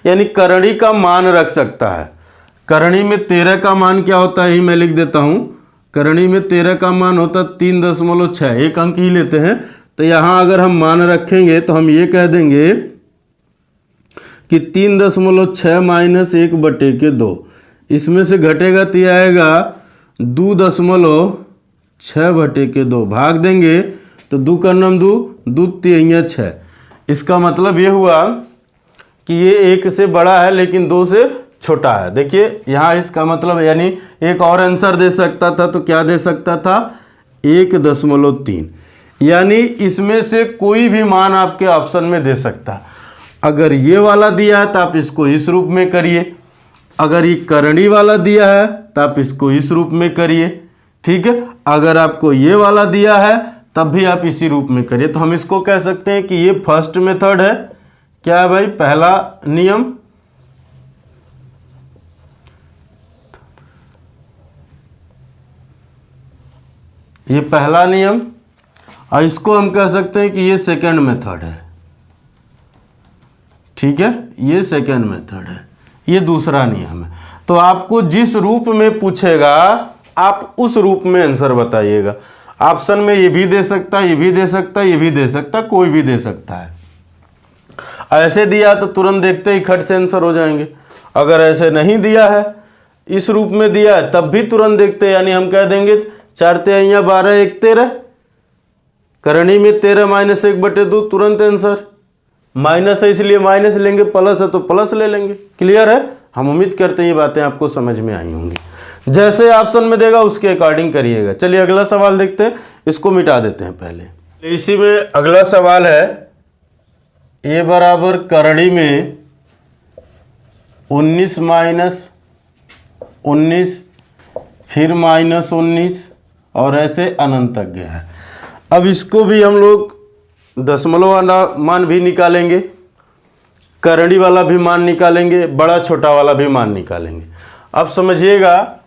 यानी करणी का मान रख सकता है। करणी में 13 का मान क्या होता है, ही मैं लिख देता हूँ। करणी में 13 का मान होता है 3.6, एक अंक ही लेते हैं। तो यहाँ अगर हम मान रखेंगे तो हम ये कह देंगे कि 3.6 माइनस 1/2, इसमें से घटेगा तो यह आएगा 2.6/2, भाग देंगे तो 2 का नाम 2, 2 3 6। इसका मतलब ये हुआ कि ये 1 से बड़ा है लेकिन 2 से छोटा है। देखिए यहाँ इसका मतलब, यानी एक और आंसर दे सकता था, तो क्या दे सकता था? 1.3, यानी इसमें से कोई भी मान आपके ऑप्शन में दे सकता। अगर ये वाला दिया है तो आप इसको इस रूप में करिए, अगर ये करणी वाला दिया है तो आप इसको इस रूप में करिए, ठीक है। अगर आपको ये वाला दिया है तब भी आप इसी रूप में करिए। तो हम इसको कह सकते हैं कि ये फर्स्ट मेथड है। क्या है भाई? पहला नियम। ये पहला नियम, और इसको हम कह सकते हैं कि ये सेकंड मेथड है, ठीक है, ये सेकंड मेथड है, ये दूसरा नियम है। तो आपको जिस रूप में पूछेगा आप उस रूप में आंसर बताइएगा। ऑप्शन में ये भी दे सकता, ये भी दे सकता, ये भी दे सकता, कोई भी दे सकता है। ऐसे दिया तो तुरंत देखते ही खट से आंसर हो जाएंगे। अगर ऐसे नहीं दिया है, इस रूप में दिया है, तब भी तुरंत देखते, यानी हम कह देंगे 4 3 12 1 13, करणी में 13 माइनस 1/2, तुरंत आंसर। माइनस है इसलिए माइनस लेंगे, प्लस है तो प्लस ले लेंगे। क्लियर है? हम उम्मीद करते हैं ये बातें आपको समझ में आई होंगी। जैसे ऑप्शन में देगा उसके अकॉर्डिंग करिएगा। चलिए अगला सवाल देखते हैं, इसको मिटा देते हैं पहले। इसी में अगला सवाल है, ए बराबर करणी में 19 माइनस 19 फिर माइनस 19 और ऐसे अनंत तक गया है। अब इसको भी हम लोग दशमलव वाला मान भी निकालेंगे, करणी वाला भी मान निकालेंगे, बड़ा छोटा वाला भी मान निकालेंगे। अब समझिएगा,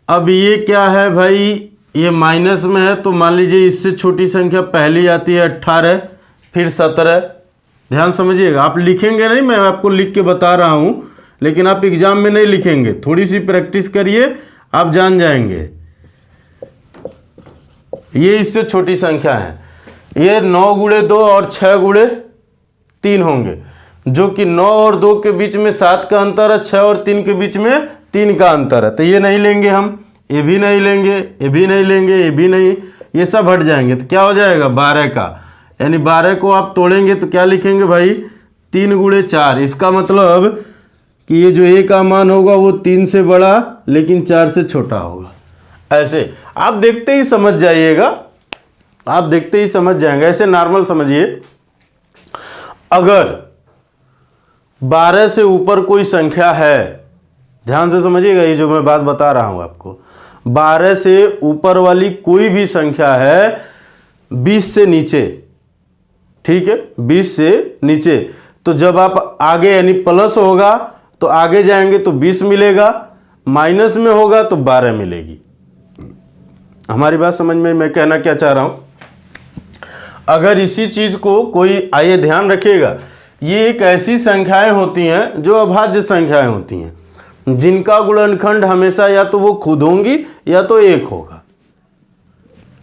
अब ये क्या है भाई, ये माइनस में है, तो मान लीजिए इससे छोटी संख्या पहली आती है 18, फिर 17। ध्यान समझिएगा, आप लिखेंगे नहीं, मैं आपको लिख के बता रहा हूँ, लेकिन आप एग्जाम में नहीं लिखेंगे, थोड़ी सी प्रैक्टिस करिए, आप जान जाएंगे। ये इससे छोटी संख्या है, ये 9 गुणे 2 और 6 गुणे 3 होंगे, जो कि 9 और 2 के बीच में 7 का अंतर है, 6 और 3 के बीच में 3 का अंतर है। तो ये नहीं लेंगे हम, ये भी नहीं लेंगे, ये भी नहीं लेंगे, ये भी नहीं, ये सब हट जाएंगे। तो क्या हो जाएगा? 12 का, यानी 12 को आप तोड़ेंगे तो क्या लिखेंगे भाई? 3 गुणे 4। इसका मतलब कि ये जो ए का मान होगा वो 3 से बड़ा लेकिन 4 से छोटा होगा। ऐसे आप देखते ही समझ जाइएगा, आप देखते ही समझ जाएंगे। ऐसे नॉर्मल समझिए, अगर 12 से ऊपर कोई संख्या है, ध्यान से समझिएगा, ये जो मैं बात बता रहा हूं आपको, 12 से ऊपर वाली कोई भी संख्या है 20 से नीचे, ठीक है, 20 से नीचे, तो जब आप आगे यानी प्लस होगा तो आगे जाएंगे तो 20 मिलेगा, माइनस में होगा तो 12 मिलेगी। हमारी बात समझ में, मैं कहना क्या चाह रहा हूं, अगर इसी चीज को कोई, आइए ध्यान रखिएगा, ये एक ऐसी संख्याएं होती हैं जो अभाज्य संख्याएं होती हैं, जिनका गुणनखंड हमेशा या तो वो खुद होंगी या तो एक होगा,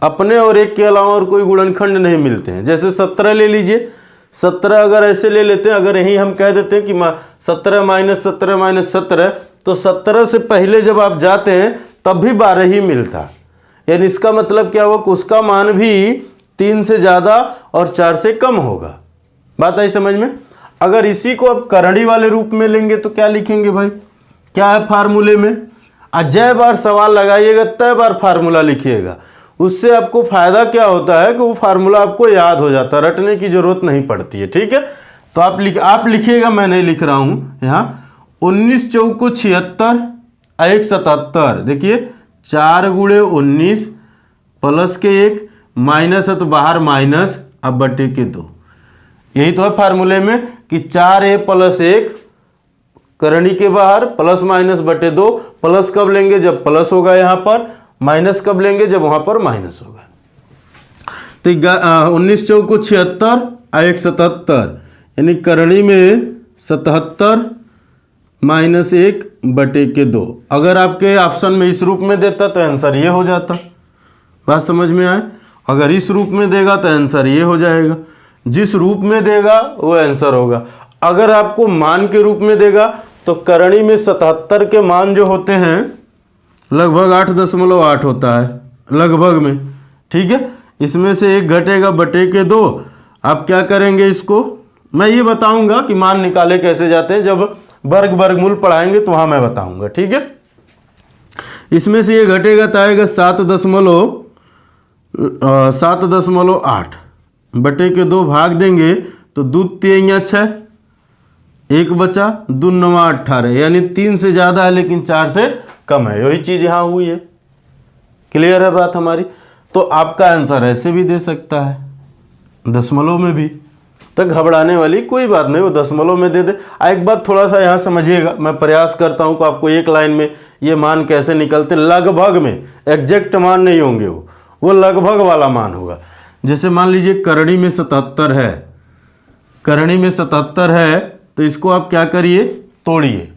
अपने और एक के अलावा और कोई गुणनखंड नहीं मिलते हैं। जैसे 17 ले लीजिए, 17 अगर ऐसे ले लेते हैं, अगर यही हम कह देते हैं कि 17 माइनस 17 माइनस 17, तो 17 से पहले जब आप जाते हैं तब भी 12 ही मिलता, यानी इसका मतलब क्या हुआ कि उसका मान भी 3 से ज़्यादा और 4 से कम होगा। बात आई समझ में। अगर इसी को आप करणी वाले रूप में लेंगे तो क्या लिखेंगे भाई, क्या है फार्मूले में, जय बार सवाल लगाइएगा तय बार फार्मूला लिखिएगा। उससे आपको फायदा क्या होता है कि वो फार्मूला आपको याद हो जाता है, रटने की जरूरत नहीं पड़ती है। ठीक है, तो आप लिखिएगा, मैं नहीं लिख रहा हूँ यहाँ। 19 चौको 76 1 77। देखिए 4 गुणे 19 प्लस के 1 माइनस है तो बाहर माइनस, अब बटे के 2। यही तो है फार्मूले में कि 4a प्लस 1 करणी के बाहर प्लस माइनस बटे 2। प्लस कब लेंगे, जब प्लस होगा यहाँ पर, माइनस कब लेंगे, जब वहाँ पर माइनस होगा। तो 19 चौको 76 1 77, यानी करणी में 77 माइनस 1 बटे के 2। अगर आपके ऑप्शन में इस रूप में देता तो आंसर ये हो जाता। बात समझ में आए। अगर इस रूप में देगा तो आंसर ये हो जाएगा, जिस रूप में देगा वो आंसर होगा। अगर आपको मान के रूप में देगा तो करणी में 77 के मान जो होते हैं लगभग 8.8 होता है, लगभग में। ठीक है, इसमें से 1 घटेगा बटे के 2। आप क्या करेंगे, इसको मैं ये बताऊंगा कि मान निकाले कैसे जाते हैं, जब वर्गमूल पढ़ाएंगे तो वहां मैं बताऊंगा। ठीक है, इसमें से ये घटेगा तो आएगा 7.8 बटे के 2 भाग देंगे तो 2 3 6, 1 बचा, 2 9 18, यानी 3 से ज़्यादा है लेकिन 4 से कम है। यही चीज़ यहाँ हुई है। क्लियर है बात हमारी। तो आपका आंसर ऐसे भी दे सकता है, दशमलव में भी। तो घबराने वाली कोई बात नहीं, वो दशमलव में दे दे। एक बात थोड़ा सा यहाँ समझिएगा, मैं प्रयास करता हूँ कि आपको एक लाइन में ये मान कैसे निकलते, लगभग में, एग्जैक्ट मान नहीं होंगे, वो लगभग वाला मान होगा। जैसे मान लीजिए करणी में 77 है, करणी में 77 है, तो इसको आप क्या करिए, तोड़िए।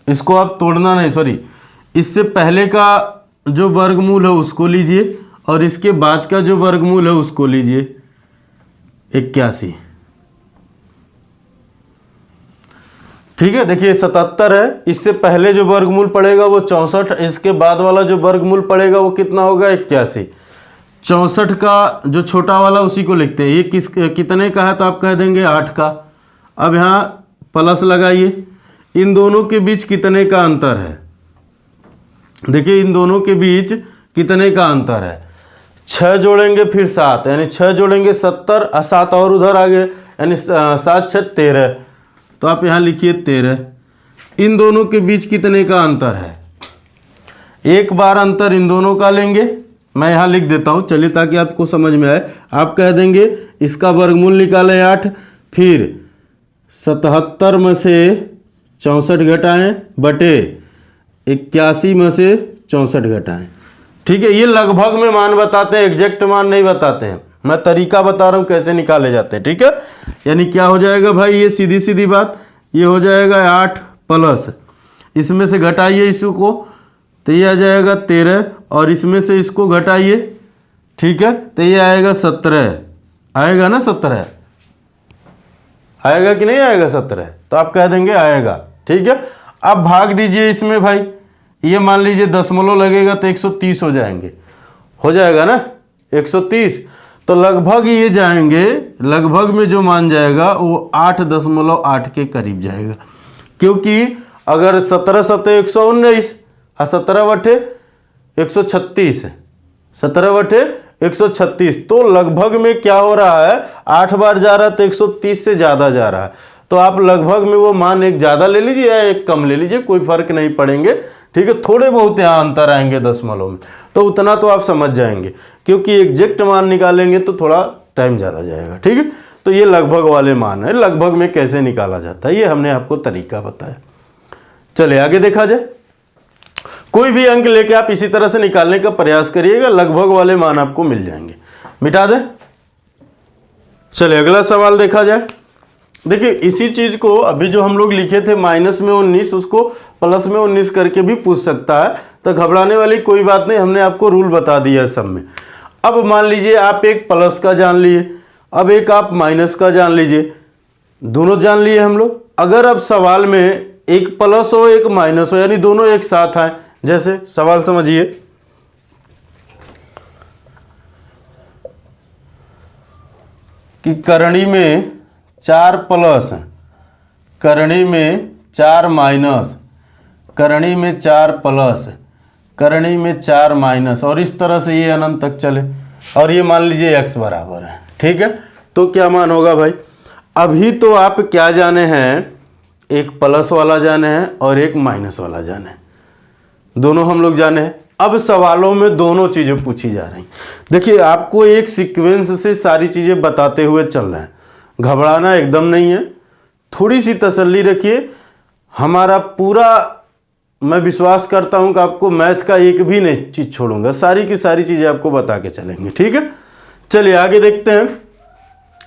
इसको आप तोड़ना नहीं, सॉरी, इससे पहले का जो वर्गमूल है उसको लीजिए और इसके बाद का जो वर्गमूल है उसको लीजिए, 81। ठीक है, देखिए 77 है, इससे पहले जो वर्गमूल पड़ेगा वो 64, इसके बाद वाला जो वर्गमूल पड़ेगा वो कितना होगा, 81। 64 का जो छोटा वाला उसी को लिखते हैं। ये कितने का है तो आप कह देंगे 8 का। अब यहाँ प्लस लगाइए, इन दोनों के बीच कितने का अंतर है, देखिए इन दोनों के बीच कितने का अंतर है, 6 जोड़ेंगे फिर 7, यानी 6 जोड़ेंगे 70, 7 और उधर आ गए, यानी 7 6 13। तो आप यहाँ लिखिए 13। इन दोनों के बीच कितने का अंतर है, एक बार अंतर इन दोनों का लेंगे, मैं यहाँ लिख देता हूँ चलिए ताकि आपको समझ में आए। आप कह देंगे इसका वर्गमूल निकालें 8, फिर 77 में से 64 घटाएं बटे 81 में से 64 घटाएं। ठीक है, ये लगभग में मान बताते हैं, एग्जैक्ट मान नहीं बताते हैं, मैं तरीका बता रहा हूँ कैसे निकाले जाते हैं। ठीक है, यानी क्या हो जाएगा भाई, ये सीधी सीधी बात, ये हो जाएगा 8 प्लस, इसमें से घटाइए इसको तो ये आ जाएगा 13, और इसमें से इसको घटाइए, ठीक है, तो ये आएगा 17, आएगा ना 17, आएगा कि नहीं आएगा 17, तो आप कह देंगे आएगा। ठीक है, अब भाग दीजिए इसमें भाई, ये मान लीजिए दशमलव लगेगा तो 130 हो जाएंगे, हो जाएगा ना 130, तो लगभग ये जाएंगे, लगभग में जो मान जाएगा वो 8.8 के करीब जाएगा, क्योंकि अगर 17 7 119 और 17 बटे 136 है, 17 बटे 136, तो लगभग में क्या हो रहा है, 8 बार जा रहा है तो 130 से ज़्यादा जा रहा है। तो आप लगभग में वो मान एक ज़्यादा ले लीजिए या एक कम ले लीजिए, कोई फर्क नहीं पड़ेंगे। ठीक है, थोड़े बहुत यहाँ अंतर आएंगे दशमलव में, तो उतना तो आप समझ जाएंगे, क्योंकि एग्जैक्ट मान निकालेंगे तो थोड़ा टाइम ज़्यादा जाएगा। ठीक है, तो ये लगभग वाले मान है, लगभग में कैसे निकाला जाता है ये हमने आपको तरीका बताया। चले आगे देखा जाए, कोई भी अंक लेके आप इसी तरह से निकालने का प्रयास करिएगा, लगभग वाले मान आपको मिल जाएंगे। मिटा दें, चलिए अगला सवाल देखा जाए। देखिए इसी चीज को अभी जो हम लोग लिखे थे माइनस में 19, उसको प्लस में 19 करके भी पूछ सकता है, तो घबराने वाली कोई बात नहीं, हमने आपको रूल बता दिया सब में। अब मान लीजिए आप एक प्लस का जान लिए, अब एक आप माइनस का जान लीजिए, दोनों जान लिए हम लोग। अगर अब सवाल में एक प्लस हो एक माइनस हो, यानी दोनों एक साथ आए। जैसे सवाल समझिए, कि करणी में 4 प्लस, करणी में 4 माइनस, करणी में 4 प्लस, करणी में 4 माइनस, और इस तरह से ये अनंत तक चले, और ये मान लीजिए x बराबर है। ठीक है, तो क्या मान होगा भाई? अभी तो आप क्या जाने हैं, एक प्लस वाला जाने हैं और एक माइनस वाला जाने हैं, दोनों हम लोग जाने हैं। अब सवालों में दोनों चीज़ें पूछी जा रही। देखिए, आपको एक सीक्वेंस से सारी चीज़ें बताते हुए चल रहे हैं, घबराना एकदम नहीं है, थोड़ी सी तसल्ली रखिए। हमारा पूरा, मैं विश्वास करता हूं कि आपको मैथ का एक भी नहीं चीज़ छोड़ूंगा, सारी की सारी चीज़ें आपको बता के चलेंगे। ठीक है, चलिए आगे देखते हैं।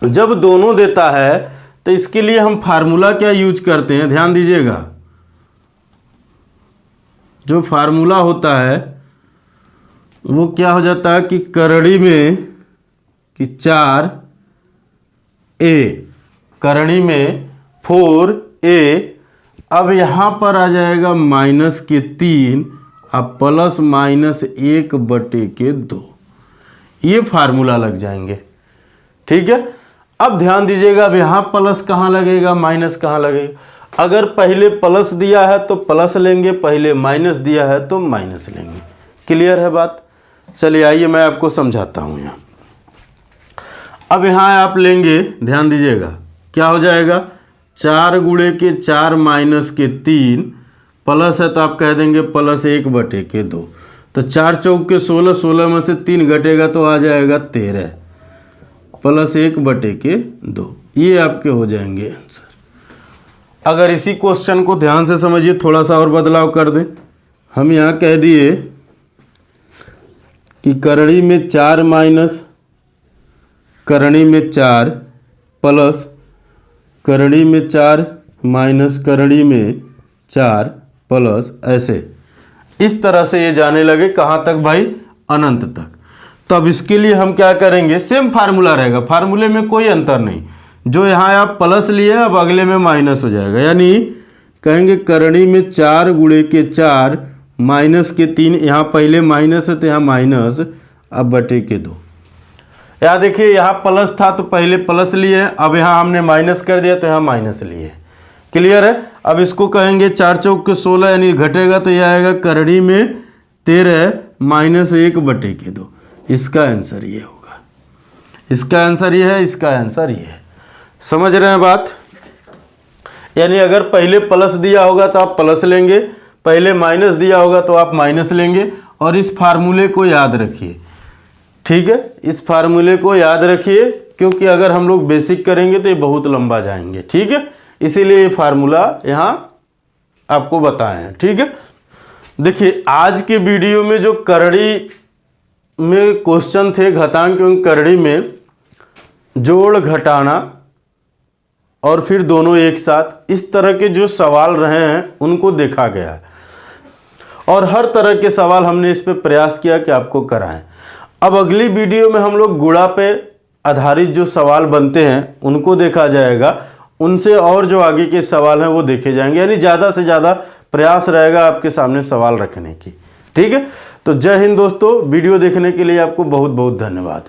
जब दोनों देता है तो इसके लिए हम फार्मूला क्या यूज करते हैं, ध्यान दीजिएगा। जो फार्मूला होता है वो क्या हो जाता है कि करणी में कि 4a, करणी में 4a, अब यहाँ पर आ जाएगा माइनस के 3 अब प्लस माइनस 1/2, ये फार्मूला लग जाएंगे। ठीक है, अब ध्यान दीजिएगा, अब यहाँ प्लस कहाँ लगेगा, माइनस कहाँ लगेगा। अगर पहले प्लस दिया है तो प्लस लेंगे, पहले माइनस दिया है तो माइनस लेंगे। क्लियर है बात? चलिए आइए मैं आपको समझाता हूँ यहाँ। अब यहाँ आप लेंगे, ध्यान दीजिएगा, क्या हो जाएगा, 4 गुणे के 4 माइनस के 3 प्लस है तो आप कह देंगे प्लस 1/2, तो 4 चौक के 16, 16 में से 3 घटेगा तो आ जाएगा 13 प्लस 1/2, ये आपके हो जाएंगे आंसर। अगर इसी क्वेश्चन को ध्यान से समझिए, थोड़ा सा और बदलाव कर दें, हम यहाँ कह दिए कि करणी में 4 माइनस, करणी में 4 प्लस, करणी में 4 माइनस, करणी में 4 प्लस, ऐसे इस तरह से ये जाने लगे कहाँ तक भाई, अनंत तक। तब इसके लिए हम क्या करेंगे, सेम फार्मूला रहेगा, फार्मूले में कोई अंतर नहीं। जो यहाँ आप प्लस लिए अब अगले में माइनस हो जाएगा, यानी कहेंगे करणी में 4 गुणे के 4 माइनस के 3, यहाँ पहले माइनस है तो यहाँ माइनस, अब बटे के 2। यहाँ देखिए, यहाँ प्लस था तो पहले प्लस लिए, अब यहाँ हमने माइनस कर दिया तो यहाँ माइनस लिए। क्लियर है? अब इसको कहेंगे 4 चौक के 16, यानी घटेगा तो यह आएगा करणी में 13 माइनस 1/2। इसका आंसर ये होगा, इसका आंसर ये है, इसका आंसर ये है। समझ रहे हैं बात? यानी अगर पहले प्लस दिया होगा तो आप प्लस लेंगे, पहले माइनस दिया होगा तो आप माइनस लेंगे, और इस फार्मूले को याद रखिए। ठीक है, इस फार्मूले को याद रखिए, क्योंकि अगर हम लोग बेसिक करेंगे तो ये बहुत लंबा जाएंगे। ठीक है, इसीलिए ये फार्मूला यहाँ आपको बताए हैं। ठीक है, देखिए आज के वीडियो में जो करणी में क्वेश्चन थे, घातांक एवं करणी में जोड़ घटाना और फिर दोनों एक साथ, इस तरह के जो सवाल रहे हैं उनको देखा गया है, और हर तरह के सवाल हमने इस पे प्रयास किया कि आपको कराएं। अब अगली वीडियो में हम लोग गुणा पे आधारित जो सवाल बनते हैं उनको देखा जाएगा, उनसे और जो आगे के सवाल हैं वो देखे जाएंगे, यानी ज़्यादा से ज़्यादा प्रयास रहेगा आपके सामने सवाल रखने की। ठीक है, तो जय हिंद दोस्तों, वीडियो देखने के लिए आपको बहुत बहुत धन्यवाद।